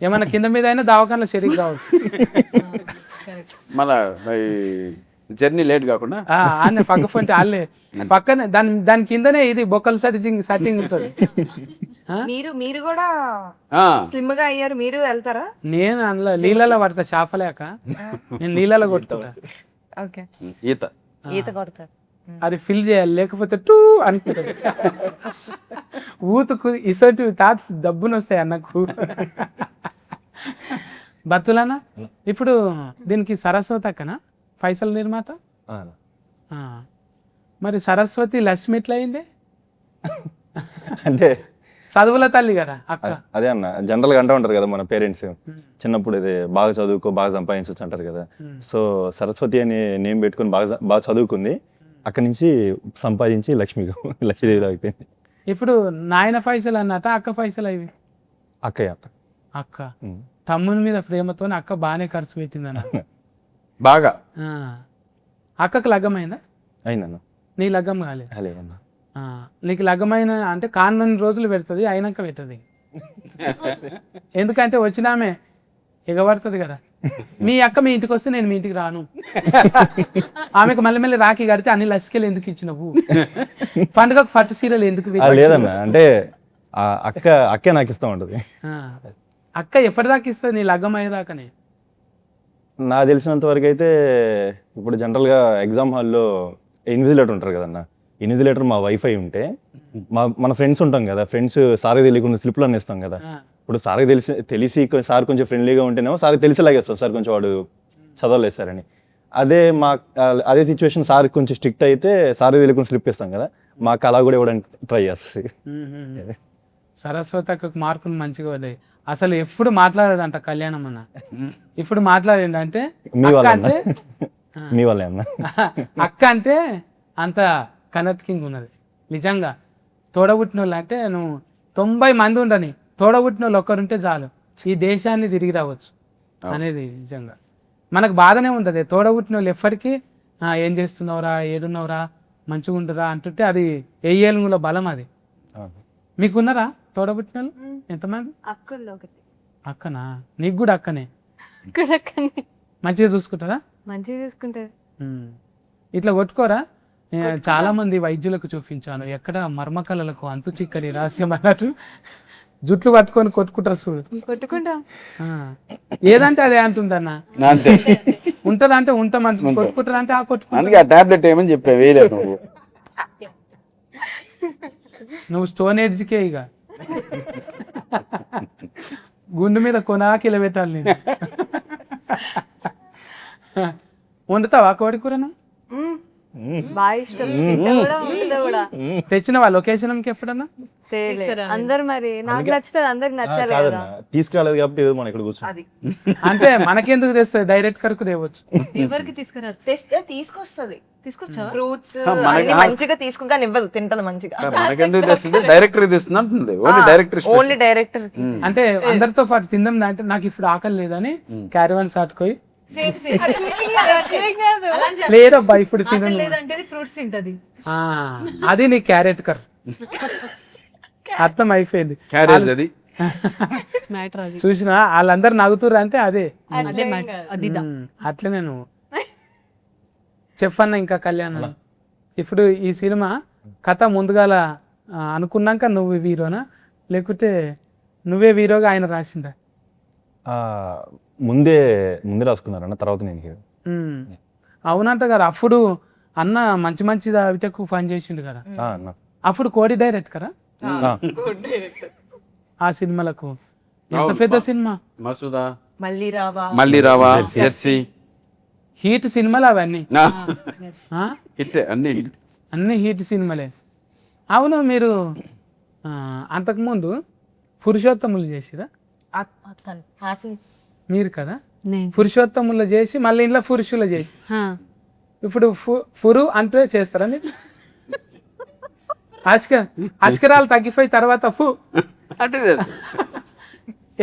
ఏమన్నా కింద మీద అయినా దవాఖానలో షరీక్ కావచ్చు. మళ్ళా జర్నీ లేట్ కాకుండా ఆనే పక్క ఫోన్టే వాళ్ళే పక్కనే దాని కిందనే ఇది బొక్కల సెట్టింగ్ ఉంటుంది. మీరు కూడా స్లిమ్ గా అయ్యారు, మీరు వెళ్తారా? నేను అందులో నీళ్ళలో పడతా, చేపలేక నేను నీళ్ళలో కొట్టుకుంటా. ఓకే, ఈత కొడతారు. అది ఫిల్ చేయాలి, లేకపోతే టూ అనుకుంటుంది. ఊతుకు ఇసోటి థాట్స్ డబ్బును వస్తాయి అన్నకు. బతులనా ఇప్పుడు దీనికి సరస్వతి అక్కనా పైసల నిర్మాత? మరి సరస్వతి లక్ష్మి ఎట్లా అయింది? అంటే చదువుల తల్లి కదా అక్క. అదే అన్న, జనరల్గా అంటూ ఉంటారు కదా మన పేరెంట్స్, చిన్నప్పుడు ఇది బాగా చదువుకో బాగా సంపాదించవచ్చు అంటారు కదా. సో సరస్వతి అని నేమ్ పెట్టుకుని బాగా చదువుకుంది, అక్కడి నుంచి సంపాదించి లక్ష్మీదేవిలో అయిపోయింది. ఇప్పుడు నాయన పైసలు అన్నట, అక్క పైసలు అవి? అక్కయ్య అక్క తమ్ముని మీద ప్రేమతో అక్క బాగానే ఖర్చు పెట్టిందన్న. బాగా. అక్కకు లగ్గమైందా? అయిందన్న. నీ లగ్గం కాలేదు? లేదన్న. నీకు లగ్గమైన అంటే కాన్నన్ని రోజులు పెడుతుంది, అయినాక పెట్టదు. ఎందుకంటే వచ్చినామే ఎగబడుతుంది కదా. మీ అక్క మీ ఇంటికి వస్తే నేను మీ ఇంటికి రాను. ఆమెకు మళ్ళీ మళ్ళీ రాఖీ కడితే అన్ని లసికలు ఎందుకు ఇచ్చినవు? పండుగకు పట్టు సీరలు ఎందుకు? లేదన్న, అంటే అక్కే నాకు ఇష్టం ఉంటుంది. అక్క ఎప్పటిదాకా ఇస్తుంది నీ లగ్గం అయ్యేదాకానే? నాకు తెలిసినంత వరకు అయితే ఇప్పుడు జనరల్గా ఎగ్జామ్ హాల్లో ఇన్విజిలేటర్ ఉంటారు కదన్న, ఇన్విజిలేటర్ మా వైఫై ఉంటే మన ఫ్రెండ్స్ ఉంటాం కదా, ఫ్రెండ్స్ సార్కి తెలియకుండా స్లిప్లు అనేస్తాం కదా. ఇప్పుడు సార్కి తెలిసి సార్ కొంచెం ఫ్రెండ్లీగా ఉంటేనేమో సార్కి తెలిసేలాగేస్తాం, సార్ కొంచెం వాడు చదవలేదు సార్ అని. అదే సిచ్యువేషన్ సార్ కొంచెం స్ట్రిక్ట్ అయితే సార్కి తెలియకుండా స్లిప్ ఇస్తాం కదా, మాకు అలా కూడా ఇవ్వడానికి ట్రై చేస్తుంది. సరస్వతి అక్కకు మార్కులు మంచిగా పడ్డాయి. అసలు ఎప్పుడు మాట్లాడాడంట కళ్యాణం అన్న, ఇప్పుడు మాట్లాడిండంటే మీ వల్లే అన్న. అక్క అంటే అంత కనెక్టింగ్ ఉన్నది నిజంగా. తోడబుట్టిన వాళ్ళు అంటే నువ్వు 90 మంది ఉండని, తోడబుట్టిన వాళ్ళు ఒక్కరుంటే చాలు ఈ దేశాన్ని తిరిగి రావచ్చు అనేది నిజంగా. మనకు బాధనే ఉంటుంది, తోడబుట్టిన వాళ్ళు ఎప్పటికీ ఏం చేస్తున్నావురా, ఏడున్నావురా, మంచిగా ఉంటురా అంటుంటే అది ఏళ్ళ బలం అది. మీకున్నారా తోడబుట్టిన వాళ్ళు ఎంతమంది? అక్కనా? నీకు కూడా అక్కనే? మంచిగా చూసుకుంటారా? మంచిగా చూసుకుంటారు. ఇట్లా కొట్టుకోరా? చాలా మంది వైద్యులకు చూపించాను, ఎక్కడ మర్మకళలకు అంతు చిక్కని రహస్యం అన్నట్టు జుట్లు పట్టుకొని కొట్టుకుంటారు చూడు. కొట్టుకుంటాం, ఏదంటే అదే అంటుందన్న. అంతే ఉంటదా అంటే ఉంటామంటు, కొట్టుకుంటారా అంటే కొట్టుకుంటా. అందుకే ఆ టాబ్లెట్ ఏమని చెప్పా వేయలేదు నువ్వు స్టోన్ ఎడ్జ్కే ఇక గుండు మీద కొనాకిల పెట్టాలి నేను. వండుతావా కోడి కూరను? బాగా ఇష్టం. తెచ్చినవా లొకేషన్కి ఎప్పుడన్నా? అందరు మరి నాకు నచ్చుతుంది, అందరికి నచ్చాలి కదా. తీసుకురాలేదు కాబట్టి మనం ఇక్కడ కూర్చోండి. అంటే మనకెందుకు తెస్తుంది, డైరెక్ట్ కరకు తేవచ్చు. ఎవరికి తీసుకురా? తెస్తే తీసుకొస్తుంది, తీసుకొచ్చావా? ఫ్రూట్స్ మంచిగా తీసుకుని ఇవ్వదు, తింటది మంచిగా. మనకెందుకు తెస్తుంది, డైరెక్టర్ తెస్తుంది అంటుంది. ఓన్లీ డైరెక్టర్ అంటే అందరితో పాటు తిందాం అంటే నాకు ఇప్పుడు ఆకలి లేదని క్యారవాన్ సాటుకోయి లేదబ్బా ఇప్పుడు లేదంటే ఫ్రూట్స్ తింటది. అది నీ క్యారెట్ కర్ అర్థం అయిపోయింది. అది చూసిన వాళ్ళందరు నవ్వుతుర్రు అంటే అదే అట్లే. నేను చెప్పన్నా ఇంకా కళ్యాణం. ఇప్పుడు ఈ సినిమా కథ ముందుగాల అనుకున్నాక నువ్వు హీరోనా లేకుంటే నువ్వే హీరోగా ఆయన రాసిందా? ముందే రాసుకున్నారన్న, తర్వాత నేను హీరో. అవునంట కదా అప్పుడు అన్న మంచి మంచి అవిటకు పని చేసిండు కదా అన్న అప్పుడు కోడి డైరెక్ట్ కదా ఆ సినిమాలకు ఎంత పెద్ద సినిమా మసూదా, మళ్ళీ రావా, మళ్ళీ రావా, జెర్సీ, హీట్ సినిమాలు అవన్నీ ఆ? హిట్ అన్ని hit. అన్ని హీట్ సినిమాలే. అవును మీరు అంతకుముందు పురుషోత్తములు చేసిరా మీరు కదా నేను పురుషోత్తములు చేసి మళ్ళీ ఇంట్లో పురుషులు చేసి ఇప్పుడు ఫురు అంటే చేస్తారా మీరు అష్కరాలు తగ్గిపోయి తర్వాత ఫు అంటే తెలుసు.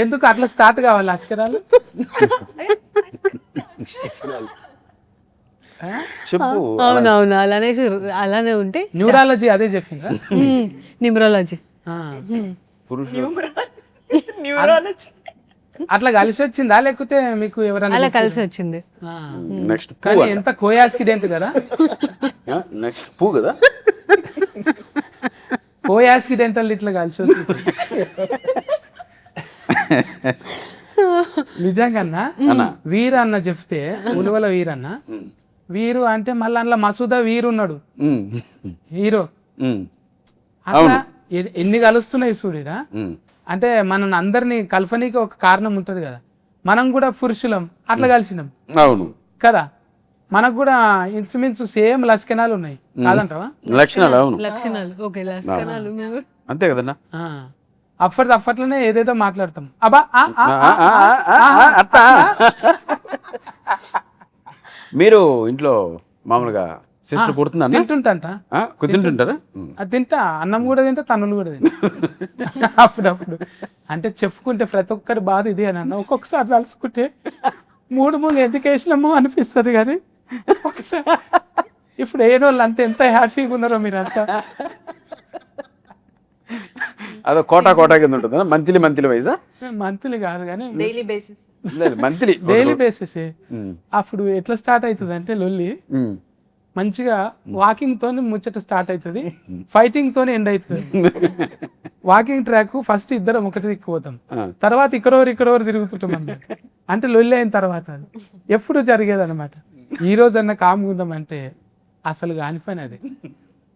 ఎందుకు అట్లా స్టార్ట్ కావాలి అష్కరాలు చెప్పు. అవునవును అలానే ఉంటే న్యూరాలజీ అదే చెప్పిందా న్యూమరాలజీ. పురుషుడు అట్లా కలిసి వచ్చిందా లేకపోతే మీకు ఎవరైనా అలా కలిసి వచ్చింది. ఆ. నెక్స్ట్ కానీ ఎంత కోయాస్కిడెంట్ కదా నెక్స్ట్ పూ కదా. కోయాస్కిడెంటల్ ఇట్లా కలిసి వస్తుంది నిజంగా వీరు అన్న చెప్తే ఉలువల వీరన్న వీరు అంటే మళ్ళీ అందులో మసూదా వీరు ఉన్నాడు హీరో అట్లా ఎన్ని కలుస్తున్నాయి చూడిరా. అంటే మనం అందరినీ కల్పనీకి ఒక కారణం ఉంటుంది కదా, మనం కూడా పురుషులం అట్లా కలిసినాం అవును కదా, మనకు కూడా ఇంచుమించు సేమ్ లక్షణాలు ఉన్నాయి కాదంటావా? లక్షణాలు అవును లక్షణాలు ఓకే లక్షణాలు మేము అంతే కదన్నా. అప్పట్లోనే ఏదేదో మాట్లాడతాం అబ్బా అట్టా మీరు ఇంట్లో మామూలుగా సిస్టర్ కుడుతుందా తింటుంటంట తింటుంటారా? అది తింటా, అన్నం కూడా తింటా, తన్నులు కూడా తింటా అప్పుడప్పుడు. అంటే చెప్పుకుంటే ప్రతి ఒక్కరి బాధ ఇది అని అన్న, ఒక్కొక్కసారి తలుసుకుంటే మూడు ఎందుకు వేసినామో అనిపిస్తుంది కానీ ఒకసారి ఇప్పుడు ఏ వాళ్ళు అంత ఎంత హ్యాపీగా ఉన్నారో మీరంతా. అదో కోటా కింద ఉంటుందా? మంత్లీ వైజా? మంత్లీ కాదు కానీ daily basis, monthly daily basis. అప్పుడు ఎట్లా స్టార్ట్ అవుతుంది అంటే లొల్లి మంచిగా వాకింగ్ తోని ముచ్చట స్టార్ట్ అవుతుంది, ఫైటింగ్ తోని ఎండ్ అవుతుంది. వాకింగ్ ట్రాక్ ఫస్ట్ ఇద్దరం ఒకటి దిక్కుపోతాం, తర్వాత ఇక్కడోరు తిరుగుతుంటాం అన్నమాట. అంటే లొల్లి అయిన తర్వాత ఎప్పుడు జరిగేది అనమాట. ఈ రోజన్నా కామ్గా ఉందాం అంటే అసలు కాని పని అది.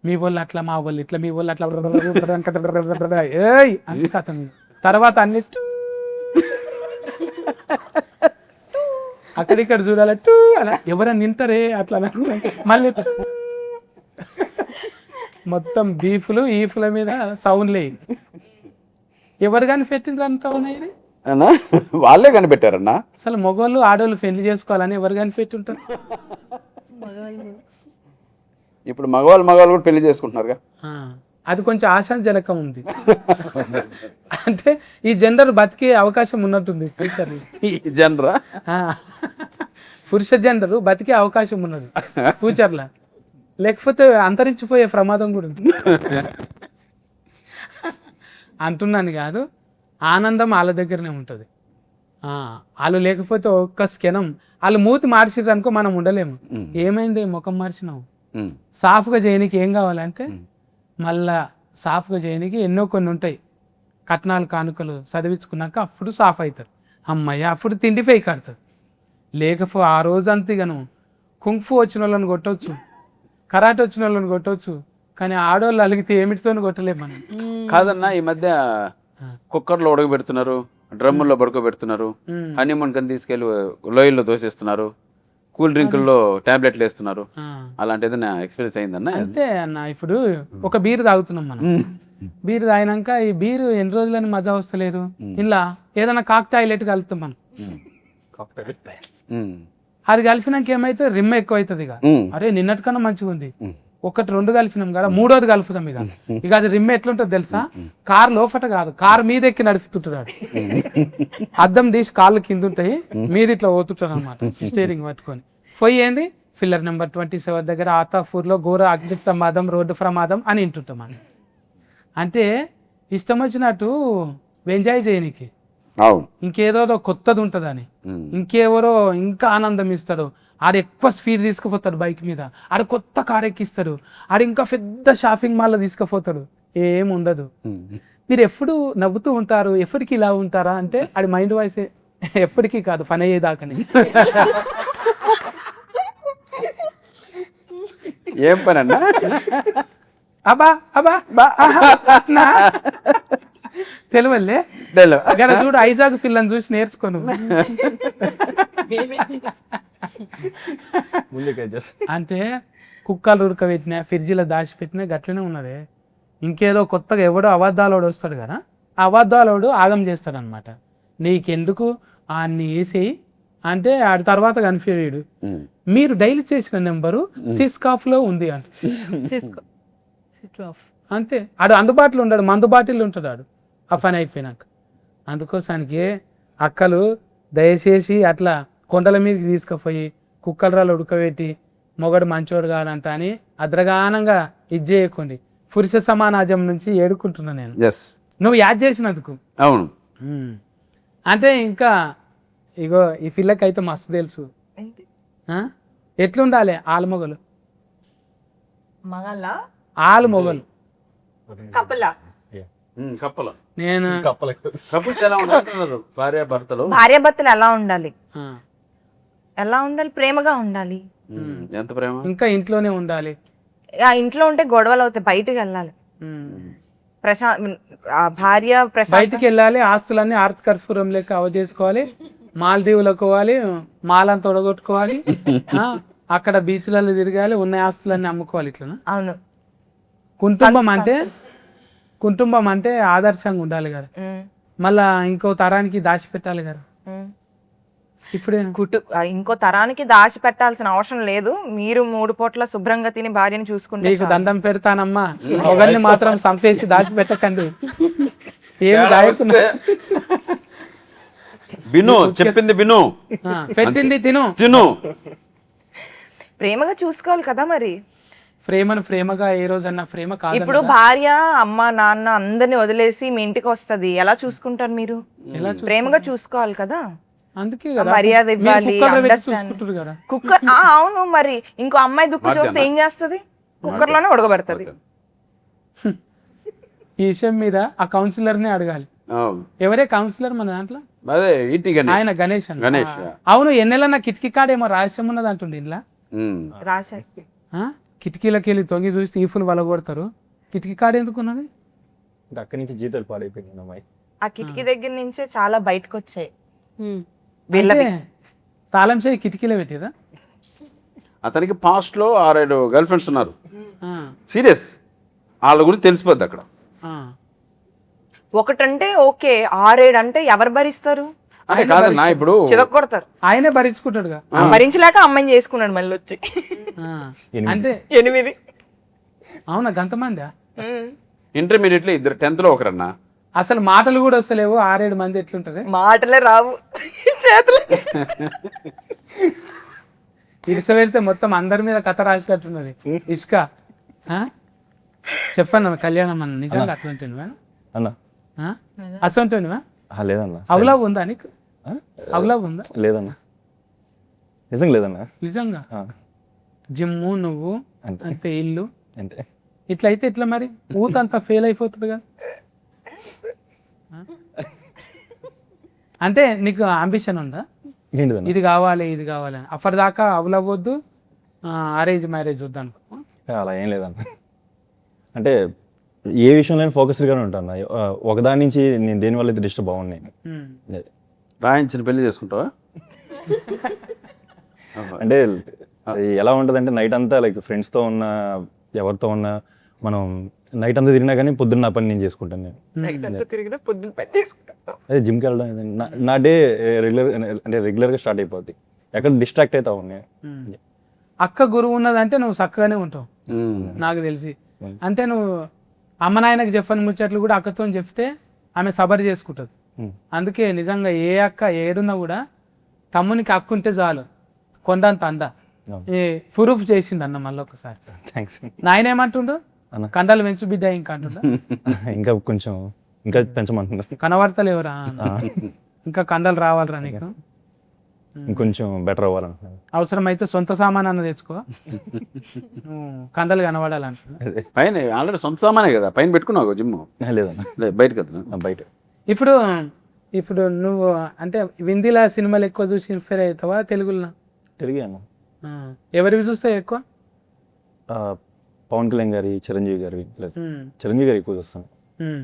మీ వాళ్ళు అట్లా, మా వాళ్ళు ఇట్లా, మీ వాళ్ళు అట్లా ఏయ్ అని కథ. తర్వాత అన్ని అక్కడిక్కడ చూడాలి టూ అలా, ఎవరైనా నింటారే అట్లా మళ్ళీ మొత్తం బీఫ్లు ఈఫ్ల మీద సౌండ్లే. ఎవరు కానీ పెట్టిండ్రు అంత ఉన్నాయి. వాళ్ళే కనిపెట్టారన్నా. అసలు మగవాళ్ళు ఆడవాళ్ళు పెళ్లి చేసుకోవాలని ఎవరు కానీ పెట్టి ఉంటారు. ఇప్పుడు మగవాళ్ళు కూడా పెళ్లి చేసుకుంటున్నారుగా. అది కొంచెం ఆశాజనకం ఉంది. అంటే ఈ జెండర్ బతికే అవకాశం ఉన్నట్టుంది ఫ్యూచర్లో. ఈ జనరా పురుష జెండర్ బతికే అవకాశం ఉన్నది ఫ్యూచర్లో, లేకపోతే అంతరించిపోయే ప్రమాదం కూడా ఉంది. అంటున్నాను కాదు, ఆనందం వాళ్ళ దగ్గరనే ఉంటుంది. వాళ్ళు లేకపోతే ఒక్క క్షణం వాళ్ళు మూతి మార్చిర్రు అనుకో మనం ఉండలేము. ఏమైంది ముఖం మార్చినావు, సాఫ్గా చేయనికి ఏం కావాలంటే మళ్ళా సాఫ్గా చేయనికి ఎన్నో కొన్ని ఉంటాయి. కట్నాలు కానుకలు చదివించుకున్నాక అప్పుడు సాఫ్ అవుతారు. అమ్మయ్య అప్పుడు తిండిపోయి కడతారు. లేకపో ఆ రోజంతా ఇకను కుంఫు వచ్చిన వాళ్ళని కొట్టవచ్చు, కరాటే వచ్చిన వాళ్ళని కొట్టవచ్చు, కానీ ఆడవాళ్ళు అలిగితే ఏమిటితో కొట్టలేము మనం. కాదన్నా ఈ మధ్య కుక్కర్లో ఉడకబెడుతున్నారు, డ్రమ్ముల్లో పడుకోబెడుతున్నారు, హనీమూన్ కని తీసుకెళ్ళి లోయల్లో దోసేస్తున్నారు, కూల్ డ్రింకుల్లో టాబ్లెట్లు వేస్తున్నారు. అలాంటి ఏదైనా ఎక్స్పీరియన్స్ అయిందన్న? అంతే అన్న. ఇప్పుడు ఒక బీర్ తాగుతున్నాం మనం, బీర్ తాగినాక ఈ బీరు ఎన్ని రోజులని మజా వస్తలేదు, ఇలా ఏదైనా కాక్టైల్ కలుపుతాం మనం. అది కలిపినాక ఏమైతే రిమ్ ఎక్కువ అవుతుంది. ఇక అరే నిన్నటికన్నా మంచిగా ఉంది, ఒకటి రెండు కలిపినాం కదా, మూడోది కలుపుతాం. ఇక అది రిమ్ ఎట్లుంటుంది తెలుసా, కార్ లోపట కాదు, కార్ మీద ఎక్కి నడుపుతుంటాడు. అది అద్దం తీసి కాళ్ళు కింద ఉంటాయి, మీద ఇట్లా పోతుంటాడు అనమాట స్టీరింగ్ పట్టుకొని. పోయి ఏంది ఫిల్లర్ నెంబర్ 27 దగ్గర ఆతాపూర్లో ఘోర అగ్ని ప్రమాదం, రోడ్డు ప్రమాదం అని వింటుంటాం మనం. అంటే ఇష్టం వచ్చినట్టు ఎంజాయ్ చేయనికి ఇంకేదో కొత్తది ఉంటుందని, ఇంకెవరో ఇంకా ఆనందం ఇస్తాడు. ఆడ ఎక్కువ స్పీడ్ తీసుకుపోతాడు బైక్ మీద, ఆడ కొత్త కార్ ఎక్కిస్తాడు, ఆడ ఇంకా పెద్ద షాపింగ్ మాల్లో తీసుకుపోతాడు. ఏం ఉండదు. మీరు ఎప్పుడు నవ్వుతూ ఉంటారు, ఎప్పటికీ ఇలా ఉంటారా అంటే ఆడి మైండ్ వాయిసే ఎప్పటికీ కాదు, పని అయ్యేదాకని. ఏం పని అన్నా? అబ్బా అబ్బా అట్నా తెలివల్లే గన చూడు ఐజాగ్ పిల్లని చూసి నేర్చుకోను. అంటే కుక్కలు ఉడకబెట్టినా ఫ్రిడ్జ్లో దాచిపెట్టినా గట్లనే ఉన్నదే. ఇంకేదో కొత్తగా ఎవడో అబద్ధాలోడు వస్తాడు కదా, ఆ అబద్ధాలోడు ఆగం చేస్తాడు అనమాట. నీకెందుకు ఆన్ని వేసేయి అంటే ఆడి తర్వాత కన్ఫ్యూరియడ్. మీరు డైలీ చేసిన నెంబరు సిస్కాఫ్లో ఉంది అంటే స్విచ్ ఆఫ్. అంతే. ఆడు అందుబాటులో ఉంటాడు, మందు బాటిల్ ఉంటాడు ఆడు ఆ పని అయిపోయినాక. అందుకోసానికి అక్కలు దయచేసి అట్లా కొండల మీదకి తీసుకుపోయి కుక్కలరాలు ఉడకబెట్టి మొగడు మంచోడు కాదంట అని అద్రగానంగా ఇది చేయకండి. పురుష సమానాజం నుంచి ఏడుకుంటున్నా నేను, ఎస్ నువ్వు యాడ్ చేసినందుకు. అవును. అంటే ఇంకా ఇగో ఈ పిల్లకైతే మస్తు తెలుసు ఎట్లుండాలి ఆలుమొగలు. మగల ఆలు మొగలు కపల కప్పల నేను కపుల్స్ ఎలా ఉండాలంటున్నారు? భార్యాభర్తలు భార్యాభర్తలు ఎలా ఉండాలి? ఆ, ఎలా ఉండాలి? ప్రేమగా ఉండాలి. ఎంత ప్రేమ? ఇంకా ఇంట్లోనే ఉండాలి. ఆ ఇంట్లో ఉంటే గొడవలు అవుతాయి, బయటకు వెళ్ళాలి. భార్య బయటికి వెళ్ళాలి, ఆస్తులన్నీ ఆర్త్ కర్పూరం లెక్క అవజేసుకోవాలి, మాల్దీవులకు పోవాలి, మాలంతా ఒడగొట్టుకోవాలి, అక్కడ బీచ్లలో తిరగాలి, ఉన్న ఆస్తులన్నీ అమ్ముకోవాలి. ఇట్లా అవును. కుటుంబం అంటే ఆదర్శంగా ఉండాలి కదా, మళ్ళా ఇంకో తరానికి దాచిపెట్టాలి కదా. ఇప్పుడే ఇంకో తరానికి దాచి పెట్టాల్సిన అవసరం లేదు. మీరు 3 పూట్ల శుభ్రంగా తిని భార్యని చూసుకుంటే నీకు దండం పెడతానమ్మా, ఒకరిని మాత్రం సంపేసి దాచిపెట్టకండి. ఏమి దాయకున్నా విను, చెప్పింది విను, పెట్టింది తిను. ప్రేమగా చూసుకోవాలి కదా మరి. ప్రేమను ప్రేమగా ఏ రోజన్నా ప్రేమ కాదు. ఇప్పుడు భార్య అమ్మ నాన్న అందరిని వదిలేసి మీ ఇంటికి వస్తది, ఎలా చూసుకుంటారు మీరు? ప్రేమగా చూసుకోవాలి కదా. అందుకే మర్యాద ఇవ్వాలి. చూసుకుంటారు కదా కుక్కర్ అవును. మరి ఇంకో అమ్మాయి దుఃఖం చూస్తే ఏం చేస్తది? కుక్కర్ లోనే ఉడకబెడతది. ఈ విషయం మీద ఆ కౌన్సిలర్ ని అడగాలి. ఎవరే కౌన్సిలర్ మన దాంట్లో? అదే ఇంటి ఆయన గణేష్ అన్న. గణేష్. అవును, ఎన్నెలన్నా కిటికీ కాడేమో రహస్యం ఉన్నది అంటుండే ఇలా. రాశారు. కిటికీలకి వెళ్ళి తొంగి చూస్తే ఈఫులు వలగొడతారు. కిటికీ కాడ ఎందుకు ఉన్నది? అక్కడి నుంచి జీతాలు పాడైపోయింది అమ్మాయి. ఆ కిటికీ దగ్గర నుంచే చాలా బయటకు వచ్చాయి. అంటే తాళం చేయి కిటికీలో పెట్టిరా. అతనికి పాస్ట్ లో 6-7 గర్ల్ ఫ్రెండ్స్ ఉన్నారు. సీరియస్, వాళ్ళ గురించి తెలిసిపోద్ది అక్కడ. ఒకటంటే ఓకే, 6-7 అంటే ఎవరు భరిస్తారు? అంటే కాదన్నా, ఇప్పుడు చిదకొడతారు. ఆయనే భరించుకుంటాడుగా. భరించలేక అమ్మాయిని చేసుకున్నాడు మళ్ళీ వచ్చి. అంటే 8. అవునా, గంతమంది? ఇంటర్మీడియట్ లో 2 10th లో ఒకరన్నా. అసలు మాటలు కూడా వస్తలేవు, 6-7 మంది ఎట్లుంటది? మాటలే రావు, చేతులు. ఇసుక పెడితే మొత్తం అందరి మీద కథ రాసినట్టున్నది. ఇసుక చెప్పాను కళ్యాణం అన్న, నిజంగా అట్లుంటున్నా అన్న అసంటున్నా? లేదన్నా. అవులా ఉందా నీకు? అవులా ఉందా? లేదన్నా, నిజంగా లేదన్నా. నిజంగా జిమ్ము నువ్వు అంతే, ఇల్లు అంతే. ఇట్లయితే ఇట్లా మరి ఊతంతా ఫెయిల్ అయిపోతుంది కదా. అంటే నీకు అంబిషన్ ఉందా? ఏంటిదన్నా? ఇది కావాలి ఇది కావాలి అని. అప్పటిదాకా అవులవ్వద్దు, అరేంజ్ మ్యారేజ్ వద్దు అనుకో. అలా ఏం లేదన్న. అంటే ఏ విషయంలో ఫోకస్డ్గానే ఉంటాను. ఒకదాని నుంచి నేను దేనివల్ల అయితే డిస్టర్బ్ బాగున్నాయి. రాయించిన పెళ్లి చేసుకుంటావా? అంటే అది ఎలా ఉంటుంది అంటే నైట్ అంతా లైక్ ఫ్రెండ్స్తో ఉన్న ఎవరితో ఉన్నా మనం నైట్ అంతా తిరిగినా కానీ పొద్దున్న నా పని నేను చేసుకుంటాను. నేను అదే జిమ్కి వెళ్ళడం నా డే రెగ్యులర్గా స్టార్ట్ అయిపోద్ది. ఎక్కడ డిస్ట్రాక్ట్ అవుతావు ఉన్నాయి. అక్క గురువు ఉన్నదంటే నువ్వు చక్కగానే ఉంటావు నాకు తెలిసి. అంటే నువ్వు అమ్మ నాయనకి చెప్పని ముచ్చట్లు కూడా అక్కతో చెప్తే ఆమె సబర్ చేసుకుంటుంది. అందుకే నిజంగా ఏ అక్క ఏడున్నా కూడా తమ్మునికి అక్క ఉంటే చాలు కొండంత అంద. ప్రూఫ్ చేసింది అన్న మళ్ళీ ఒకసారి. థ్యాంక్స్. నాయన ఏమంటుండో కండాలు పెంచు బిడ్డ ఇంకా అంటుండ. ఇంకా కొంచెం ఇంకా పెంచమంటున్నారు. కనవర్తలు ఎవరా, ఇంకా కండలు రావాలరా నీకు, ఇంకొంచెం బెటర్ అవ్వాలంటున్నారు. అవసరమైతే సొంత సామాన్ అన్న తెచ్చుకో, కండలు కనబడాలంటున్నా. పైన ఆల్రెడీ సొంత సామానే కదా, పైన పెట్టుకున్నావు జిమ్? లేదన్నా, బయట కదా. బయట. ఇప్పుడు నువ్వు అంటే హిందీలో సినిమాలు ఎక్కువ చూసి ఇన్స్పైర్ అవుతావా తెలుగులో? తెలుగు అన్న. ఎవరివి చూస్తావు ఎక్కువ? పవన్ కళ్యాణ్ గారి, చిరంజీవి గారి, లేదు ఉమ్, చిరంజీవి గారు ఎక్కువ చూస్తాను. ఉమ్.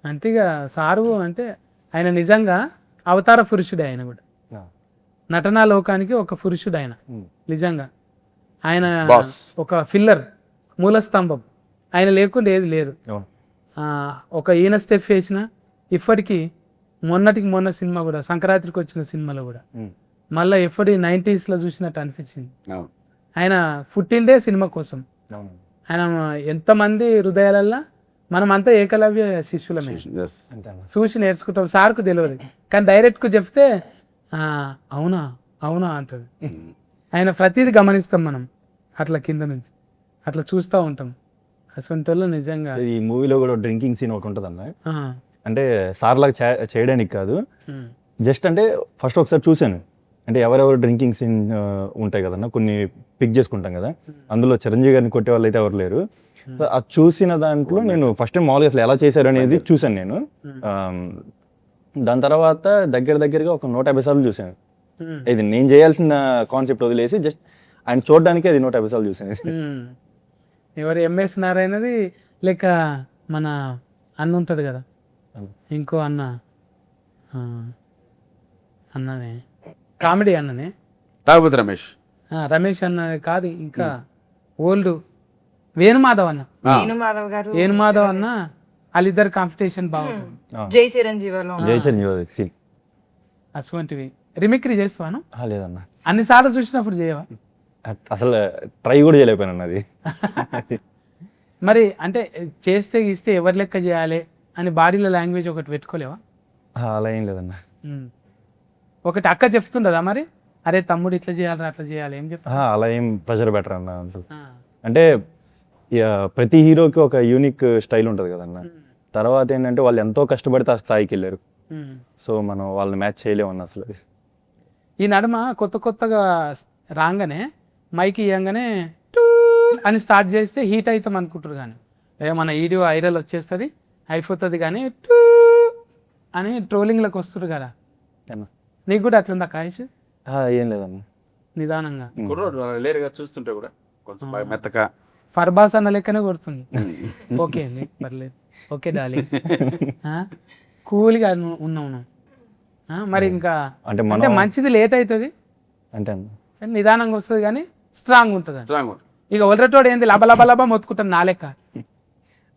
అంతేగా సారు అంటే ఆయన నిజంగా అవతార పురుషుడే. ఆయన కూడా నటనా లోకానికి ఒక పురుషుడు ఆయన. నిజంగా ఆయన Boss. ఒక ఫిల్లర్, మూల స్తంభం. ఆయన లేకుండా ఏది లేదు. అవును. ఒక ఈయన స్టెప్ వేసిన ఇప్పటికీ మొన్నటికి మొన్న సినిమా కూడా సంక్రాంతికి వచ్చిన సినిమాలో కూడా మళ్ళీ ఎప్పటి 90s చూసినట్టు అనిపించింది. అవును. ఆయన పుట్టిండే సినిమా కోసం. అవును. ఆయన ఎంతమంది హృదయాలల్లో మనమంతా ఏకలవ్య శిష్యులమే. Yes. అంతే అన్న. చూసి నేర్చుకుంటాం. సార్కు తెలియదు కానీ డైరెక్ట్కు చెప్తే అవునా అవునా అంటాడు. ఆయన ప్రతిదీ గమనిస్తాం మనం అట్లా కింద నుంచి అట్లా చూస్తూ ఉంటాం. అసలు నిజంగా ఈ మూవీలో కూడా డ్రింకింగ్ సీన్ ఒకటి ఉంటుంది అన్న. ఆ, అంటే సార్ లాగా చేయడానికి కాదు, ఉమ్, జస్ట్ అంటే ఫస్ట్ ఒకసారి చూశాను. అంటే ఎవరెవరు డ్రింకింగ్ సీన్ ఉంటాయి కదన్న, కొన్ని పిక్ చేసుకుంటాం కదా, అందులో చిరంజీవి గారిని కొట్టే వాళ్ళు అయితే ఎవరు లేరు. సో అది చూసిన దాంట్లో నేను ఫస్ట్ టైం మామూలుగా అసలు ఎలా చేశారు అనేది చూశాను నేను. దాని తర్వాత దగ్గరగా ఒక 150 సార్లు చూశాను. ఉమ్, ఇది నేను చేయాల్సిన కాన్సెప్ట్ వదిలేసి జస్ట్ ఆయన చూడడానికి అది 150 సార్లు చూశాను. ఉమ్. ఎవరు ఎంఎస్ నారాయణది లేక మన అన్న ఉంటాడు కదా, ఇంకో అన్న, ఆ, అన్ననే కామెడీ అన్ననే, తాగుబోతు రమేష్. రమేష్ అన్న కాదు, ఇంకా ఓల్డ్ వేణుమాధవ్ అన్న. నేను మాధవ్ గారు, వేణుమాధవ్ అన్న వాళ్ళిద్దరు కాంపిటీషన్ బాగుంటుంది. జై చిరంజీవిలో జై చిరంజీవి సీన్ అటువంటివి రిమిక్రీ చేస్తావాను లేదన్న, అన్నిసార్లు చూసినప్పుడు చేయవా? అసలు ట్రై కూడా చేయలేకపోయాను అది. మరి అంటే చేస్తే గీస్తే ఎవరి లెక్క చేయాలి అని బాడీలో లాంగ్వేజ్ ఒకటి పెట్టుకోలేవా? అలా ఏం లేదన్న. ఒకటి అక్క చెప్తుండదా మరి, అరే తమ్ముడు ఇట్లా చేయాలి అట్లా చేయాలి, ఏం చెప్తా? అలా ఏం ప్రెషర్ బెటర్ అన్న అసలు. అంటే ఇక ప్రతి హీరోకి ఒక యూనిక్ స్టైల్ ఉంటుంది కదన్న. తర్వాత ఏంటంటే వాళ్ళు ఎంతో కష్టపడితే ఆ స్థాయికి వెళ్ళారు. సో మనం వాళ్ళని మ్యాచ్ చేయలేమన్న అసలు. ఈ నడుమ కొత్తగా రాగానే మైక్ ఇవ్వగానే టూ అని స్టార్ట్ చేస్తే హీట్ అవుతాం అనుకుంటారు, కానీ మన వీడియో వైరల్ వచ్చేస్తుంది అయిపోతుంది, కానీ టూ అని ట్రోలింగ్లోకి వస్తారు కదా. ఏమన్నా? నీకు కూడా అట్లుందా కాయస్? ఏం లేదన్న. నిదానంగా కుర్రోడు లేరుగా చూస్తుంటే కూడా కొంచెం బాగా మెత్తగా. ఫర్బాస్ అన్న లెక్కనే కొడుతుంది. ఓకే అండి పర్లేదు, ఓకే డార్లింగ్, కూల్గా ఉన్నావు నువ్వు. మరి ఇంకా అంటే అంటే మంచిది లేట్ అవుతుంది అంతే అన్న. కానీ నిదానంగా వస్తుంది, కానీ స్ట్రాంగ్ ఉంటుంది. స్ట్రాంగ్ ఉంటుంది. ఇక ఒలరటోడు ఏంది లబ మొత్తుకుంటాను నా లెక్క.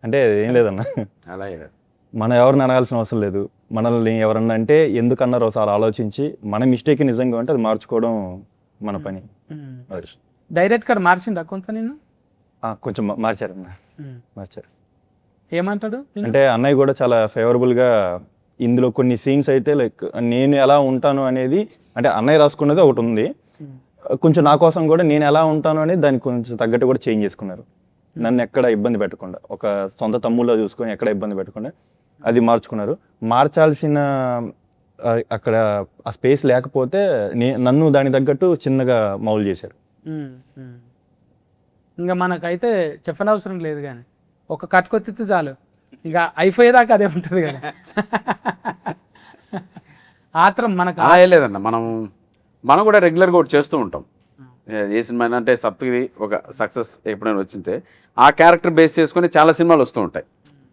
అంటే ఏం లేదన్న, అలాగే మనం ఎవరిని అడగాల్సిన అవసరం లేదు. మనల్ని ఎవరన్నా అంటే ఎందుకన్నారో ఒకసారి ఆలోచించి మన మిస్టేక్ నిజంగా అంటే అది మార్చుకోవడం మన పని. అది. డైరెక్ట్గా మార్చిండా కొంత నేను? కొంచెం మార్చారన్న, మార్చారు. ఏమంటాడు నిన్ను? అంటే అన్నయ్య కూడా చాలా ఫేవరబుల్గా ఇందులో కొన్ని సీన్స్ అయితే లైక్ నేను ఎలా ఉంటాను అనేది, అంటే అన్నయ్య రాసుకున్నది ఒకటి ఉంది, కొంచెం నా కోసం కూడా నేను ఎలా ఉంటాను అనేది దానికి కొంచెం తగ్గట్టు కూడా చేంజ్ చేసుకున్నారు. నన్ను ఎక్కడ ఇబ్బంది పెట్టకుండా, ఒక సొంత తమ్ముళ్ళలో చూసుకొని ఎక్కడ ఇబ్బంది పెట్టకుండా అది మార్చుకున్నారు. మార్చాల్సిన అక్కడ ఆ స్పేస్ లేకపోతే నన్ను దానికి తగ్గట్టు చిన్నగా మౌలు చేశారు. ఇంకా మనకైతే చెప్పనవసరం లేదు, కానీ ఒక కట్టుకొత్తితే చాలు ఇక అయిపోయేదాకా అదే ఉంటుంది కదా. ఆత్రం మనకు అలా ఏం లేదన్న, మనం కూడా రెగ్యులర్గా ఒకటి చేస్తూ ఉంటాం. ఏ సినిమా అంటే సప్తగిరి ఒక సక్సెస్ ఎప్పుడైనా వచ్చింటే ఆ క్యారెక్టర్ బేస్ చేసుకొని చాలా సినిమాలు వస్తూ ఉంటాయి.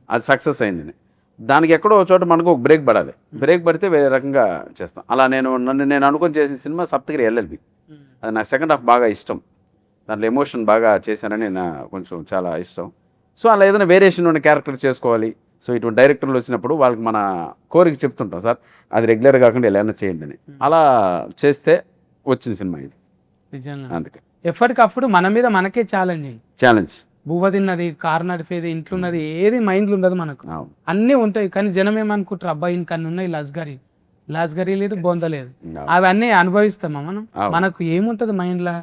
అది సక్సెస్ అయిందని దానికి ఎక్కడో ఒక చోట మనకు ఒక బ్రేక్ పడాలి. బ్రేక్ పడితే వేరే రకంగా చేస్తాం. అలా నేను అనుకొని చేసిన సినిమా సప్తగిరి ఎల్ఎల్బి. అది నాకు సెకండ్ హాఫ్ బాగా ఇష్టం. దాంట్లో ఎమోషన్ బాగా చేశానని కొంచెం చాలా ఇష్టం. సో అలా ఏదైనా వేరియేషన్ ఉన్న క్యారెక్టర్ చేసుకోవాలి. సో ఇటువంటి డైరెక్టర్లు వచ్చినప్పుడు వాళ్ళకి మన కోరిక చెప్తుంటాం, సార్ అది రెగ్యులర్ కాకుండా ఎలా చేయండి అని. అలా చేస్తే వచ్చిన సినిమా ఇది. నిజంగా అందుకే ఎప్పటికప్పుడు మన మీద మనకే ఛాలెంజ్. బువ్వ తిన్నది, కారు నడిపేది, ఇంట్లో ఉన్నది ఏది మైండ్లో ఉండదు మనకు. అన్నీ ఉంటాయి, కానీ జనం ఏమనుకుంటారు, అబ్బాయి ఇంకన్నీ ఉన్నాయి, లాస్గరీ లేదు, బొంద లేదు. అవన్నీ అనుభవిస్తామా మనం? మనకు ఏముంటుంది మైండ్లో?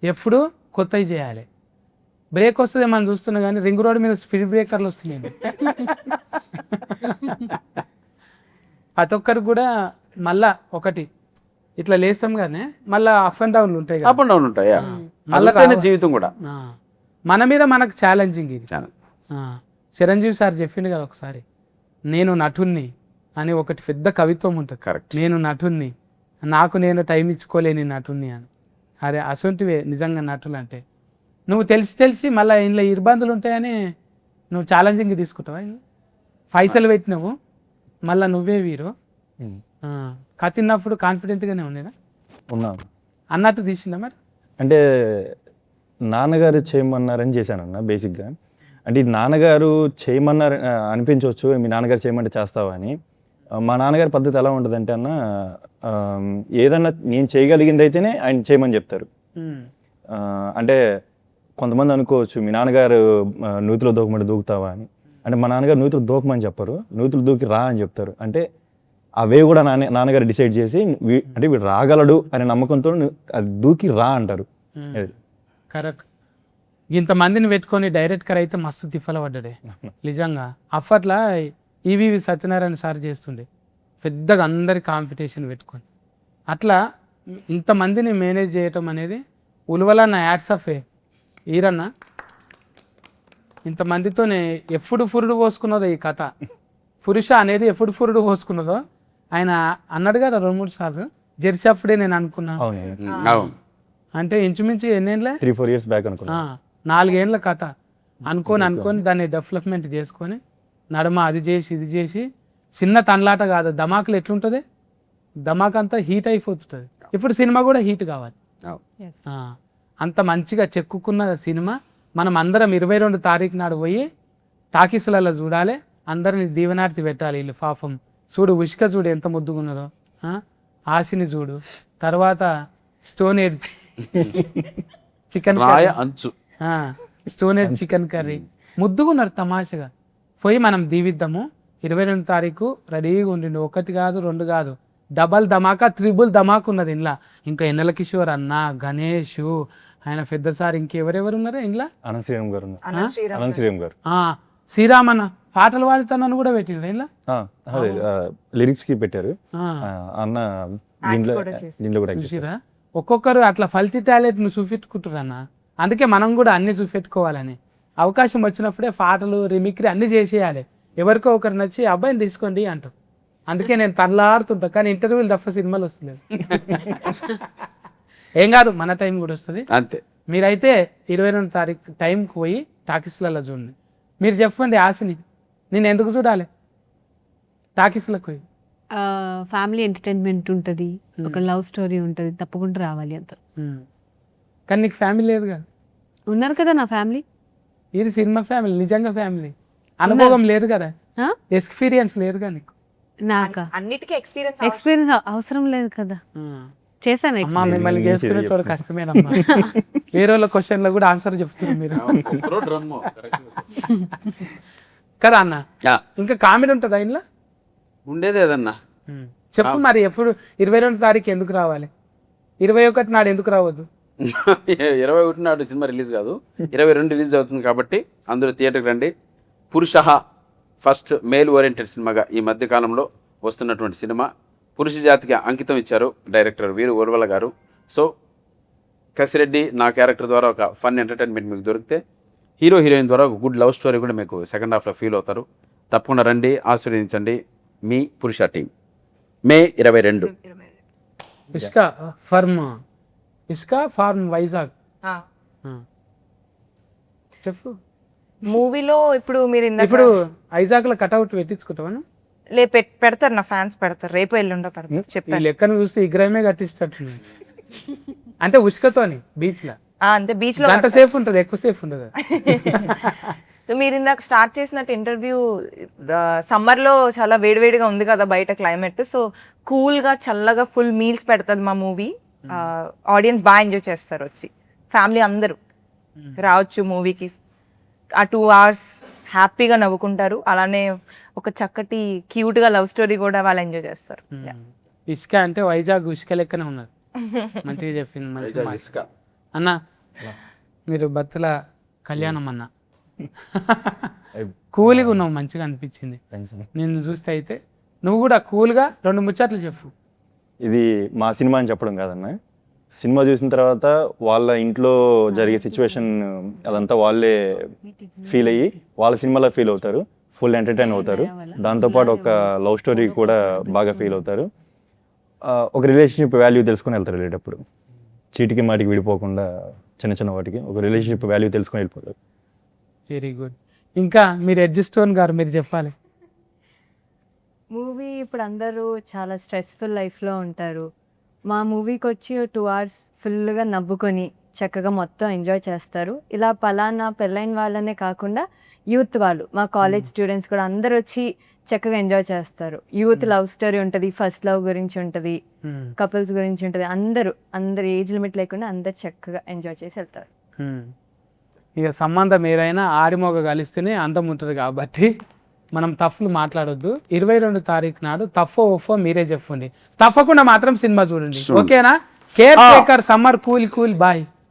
ఎప్పుడు కొత్తవి చేయాలి. బ్రేక్ వస్తుంది మనం చూస్తున్నాం, కానీ రింగ్ రోడ్ మీద స్పీడ్ బ్రేకర్లు వస్తున్నాయి. ప్రతి ఒక్కరికి కూడా మళ్ళా ఒకటి ఇట్లా లేస్తాం కానీ మళ్ళీ అప్ అండ్ డౌన్లు ఉంటాయి కదా. అప్ అండ్ డౌన్ ఉంటాయి. మళ్ళీ మళ్ళీ జీవితం కూడా మన మీద మనకు ఛాలెంజింగ్ ఇది. చాలా. చిరంజీవి సార్ చెప్పిండు కదా ఒకసారి, నేను నటుణ్ణి అని ఒకటి పెద్ద కవిత్వం ఉంటుంది. కరెక్ట్. నేను నటుణ్ణి, నాకు నేను టైం ఇచ్చుకోలేని నటుణ్ణి అని. అరే అసొంటివే నిజంగా నటులు అంటే. నువ్వు తెలిసి మళ్ళీ ఇంట్లో ఇబ్బందులు ఉంటాయని నువ్వు ఛాలెంజింగ్ తీసుకుంటావా పైసలు పెట్టినావు మళ్ళీ నువ్వే వీరు కత్తిన్నప్పుడు కాన్ఫిడెంట్గానే ఉండేనా ఉన్నాను అన్నట్టు తీసిందా మరి అంటే నాన్నగారు చేయమన్నారని చేశానన్న బేసిక్గా. అంటే ఇది నాన్నగారు చేయమన్నారు అనిపించవచ్చు, మీ నాన్నగారు చేయమంటే చేస్తావా అని. మా నాన్నగారి పద్ధతి ఎలా ఉంటుందంటే అన్న, ఏదన్నా నేను చేయగలిగింది అయితేనే ఆయన చేయమని చెప్తారు. అంటే కొంతమంది అనుకోవచ్చు మీ నాన్నగారు నూతిలో దూకమంటే దూకుతావా అని. అంటే మా నాన్నగారు నూతిలో దూకమని చెప్పరు, నూతిలో దూకి రా అని చెప్తారు. అంటే అవే కూడా నాన్నగారు డిసైడ్ చేసి అంటే వీడు రాగలడు అనే నమ్మకంతో అది దూకి రా అంటారు. కరెక్ట్. ఇంతమందిని పెట్టుకొని డైరెక్టర్ అయితే మస్తు తిప్పల పడ్డాడే నిజంగా. అప్పట్లో ఈవీవి సత్యనారాయణ సార్ చేస్తుండే పెద్దగా అందరి కాంపిటీషన్ పెట్టుకొని. అట్లా ఇంతమందిని మేనేజ్ చేయటం అనేది ఉలువల నా యాడ్స్ ఆఫే ఈరన్న. ఇంతమందితోనే ఎప్పుడు ఫురుడు పోసుకున్నదో ఈ కథ, పురుష అనేది ఎప్పుడు ఫురుడు పోసుకున్నదో ఆయన అన్నాడు కదా 2-3 సార్లు. జెర్సీ అప్పుడే నేను అనుకున్నాను. అవును. అంటే ఇంచుమించు ఎన్నేళ్ళే 3-4 years బ్యాక్ అనుకున్నా. 4 ఏళ్ళ కథ అనుకొని దాన్ని డెవలప్మెంట్ చేసుకొని నడమ అది చేసి ఇది చేసి చిన్న తన్లాట కాదు. ధమాకులు ఎట్లుంటుంది, ధమాక్ అంతా హీట్ అయిపోతుంది. ఇప్పుడు సినిమా కూడా హీట్ కావాలి. అంత మంచిగా చెక్కుకున్న సినిమా మనం అందరం 22 తారీఖు నాడు పోయి టాకీసులలో చూడాలి. అందరిని దీవెనార్తి పెట్టాలి. వీళ్ళు పాపం చూడు, ఉష్క చూడు ఎంత ముద్దుగున్నదో, ఆశని చూడు, తర్వాత స్టోన్ ఎడ్ చికెన్ అంచు స్టోన్ ఎడ్ చికెన్ కర్రీ ముద్దుగున్నారు తమాషగా. పోయి మనం దీవిద్దాము. 22 తారీఖు రెడీగా ఉండిండు. 1 కాదు 2 కాదు, డబల్ ధమాకా, త్రిబుల్ ధమాక్ ఉన్నది ఇంట్లో. ఇంకా ఎన్నెల కిషోర్ అన్న, గణేష్, ఆయన పెద్ద సార్, ఇంకెవరెవరు ఉన్నారా ఇంట్లో? అనంత్ శ్రీరామ్ గారు శ్రీరామన్న పాటలు పాడుతానని కూడా పెట్టిండ్రు ఇంట్లో. అదే లిరిక్స్ కి పెట్టారు అన్న. దీంట్లో కూడా చూసిరా, ఒక్కొక్కరు అట్లా ఫల్తీ టాలెంట్ ను చూపెట్టుకుంటారు అన్న. అందుకే మనం కూడా అన్ని చూపెట్టుకోవాలని. అవకాశం వచ్చినప్పుడే పాటలు రిమిక్రీ అన్ని చేసేయాలి. ఎవరికో ఒకరు నచ్చి అబ్బాయిని తీసుకోండి అంటారు. అందుకే నేను తనలాడుతుంటా, కానీ ఇంటర్వ్యూలు తప్ప సినిమాలు వస్తలేదు. ఏం కాదు, మన టైం కూడా వస్తుంది అంతే. మీరైతే 22 తారీఖు టైంకి పోయి టాకీస్లలో చూడండి. మీరు చెప్పండి ఆశని, నేను ఎందుకు చూడాలి టాకీస్లకు పోయి? ఫ్యామిలీ ఎంటర్టైన్మెంట్ ఉంటుంది, ఒక లవ్ స్టోరీ ఉంటుంది, తప్పకుండా రావాలి అంత. కానీ నీకు ఫ్యామిలీ లేదు కదా. ఉన్నారు కదా నా ఫ్యామిలీ. ఇది సినిమా ఫ్యామిలీ, నిజంగా ఫ్యామిలీ. అనుభవం లేదు కదా, ఎక్స్పీరియన్స్ లేదు కదా నీకు. నాకా అన్నిటికీ ఎక్స్పీరియన్స్ అవసరం లేదు కదా, చేశాను. అమ్మా మిమ్మల్ని చేసుకునేటోడు కష్టమేనమ్మా. వేరే వాళ్ళ క్వశ్చన్లో కూడా ఆన్సర్ చెప్తున్నారు మీరు కదా అన్న. ఇంకా కామెడీ ఉంటుందా ఇంట్లో? ఉండేది ఏదన్నా చెప్పు మరి. ఎప్పుడు 22 తారీఖు ఎందుకు రావాలి? 21 నాడు ఎందుకు రావద్దు? 21 నాడు సినిమా రిలీజ్ కాదు, 22 రిలీజ్ అవుతుంది కాబట్టి అందరూ థియేటర్కి రండి. పురుష ఫస్ట్ మేల్ ఓరియంటెడ్ సినిమాగా ఈ మధ్య కాలంలో వస్తున్నటువంటి సినిమా. పురుష జాతికి అంకితం ఇచ్చారు డైరెక్టర్ వీరు ఉర్వల గారు. సో కసిరెడ్డి నా క్యారెక్టర్ ద్వారా ఒక ఫన్ ఎంటర్టైన్మెంట్ మీకు దొరికితే, హీరో హీరోయిన్ ద్వారా ఒక గుడ్ లవ్ స్టోరీ కూడా మీకు సెకండ్ హాఫ్లో ఫీల్ అవుతారు. తప్పకుండా రండి, ఆశీర్వదించండి మీ పురుష టీం. మే 22. ఇస్కా ఫార్మ్ వైజాగ్. చెప్పు. మూవీలో ఇప్పుడు మీరు ఇప్పుడు వైజాగ్ లో కట్అవుట్ పెట్టించుకుంటావా? పెడతారు, నా ఫ్యాన్స్ పెడతారు, రేపు ఎల్లుండో పెడతారు. చెప్పాను, లెక్కను చూస్తే విగ్రహమే కట్టించేటట్టు. అంటే ఉష్కతోని బీచ్ లో. అంతే, బీచ్ లో గంట సేఫ్ ఉంటుంది, ఎక్కువ సేఫ్ ఉండదు. మీరు ఇందాక స్టార్ట్ చేసినట్టు ఇంటర్వ్యూ, సమ్మర్ లో చాలా వేడివేడిగా ఉంది కదా బయట క్లైమేట్. సో కూల్ గా చల్లగా ఫుల్ మీల్స్ పెడుతుంది మా మూవీ. ఆడియన్స్ బాగా ఎంజాయ్ చేస్తారు. వచ్చి ఫ్యామిలీ అందరూ రావచ్చు మూవీకి. ఆ 2 hours హ్యాపీగా నవ్వుకుంటారు. అలానే ఒక చక్కటి క్యూట్ గా లవ్ స్టోరీ కూడా వాళ్ళు ఎంజాయ్ చేస్తారు. ఇసుక అంటే వైజాగ్ ఇసుక లెక్కనే ఉన్నది. మంచిగా చెప్పింది, మంచిగా. అన్న మీరు బత్తుల కళ్యాణం అన్న కూల్గా ఉన్నావు, మంచిగా అనిపించింది నిన్ను చూస్తే. అయితే నువ్వు కూడా కూల్గా 2 ముచ్చట్లు చెప్పు. ఇది మా సినిమా అని చెప్పడం కాదన్న, సినిమా చూసిన తర్వాత వాళ్ళ ఇంట్లో జరిగే సిచ్యువేషన్ అదంతా వాళ్ళే ఫీల్ అయ్యి వాళ్ళ సినిమాలో ఫీల్ అవుతారు, ఫుల్ ఎంటర్టైన్ అవుతారు. దాంతోపాటు ఒక లవ్ స్టోరీ కూడా బాగా ఫీల్ అవుతారు. ఒక రిలేషన్షిప్ వాల్యూ తెలుసుకొని వెళ్తారు వెళ్ళేటప్పుడు. చీటికి మాటికి విడిపోకుండా చిన్న చిన్న వాటికి ఒక రిలేషన్షిప్ వాల్యూ తెలుసుకొని వెళ్ళిపోతారు. Very good. ఇంకా మీరు ఎడ్జిస్టోన్ గారు మీరు చెప్పాలి. మూవీ ఇప్పుడు అందరూ చాలా స్ట్రెస్ఫుల్ లైఫ్లో ఉంటారు. మా మూవీకి వచ్చి 2 hours ఫుల్గా నవ్వుకొని చక్కగా మొత్తం ఎంజాయ్ చేస్తారు. ఇలా పలానా పెళ్ళైన వాళ్ళనే కాకుండా యూత్ వాళ్ళు, మా కాలేజ్ స్టూడెంట్స్ కూడా అందరూ వచ్చి చక్కగా ఎంజాయ్ చేస్తారు. యూత్ లవ్ స్టోరీ ఉంటుంది, ఫస్ట్ లవ్ గురించి ఉంటుంది, కపుల్స్ గురించి ఉంటుంది. అందరు ఏజ్ లిమిట్ లేకుండా అందరు చక్కగా ఎంజాయ్ చేసి వెళ్తారు. ఇక సంబంధం ఏదైనా ఆడిమోగ కలిస్తేనే అందం ఉంటుంది కాబట్టి మనం తప్పులు మాట్లాడొద్దు. 22 తారీఖు నాడు తప్పో ఒఫో మీరే చెప్పండి. తప్పకుండా మాత్రం సినిమా చూడండి. ఓకేనా? Care taker summer cool bye.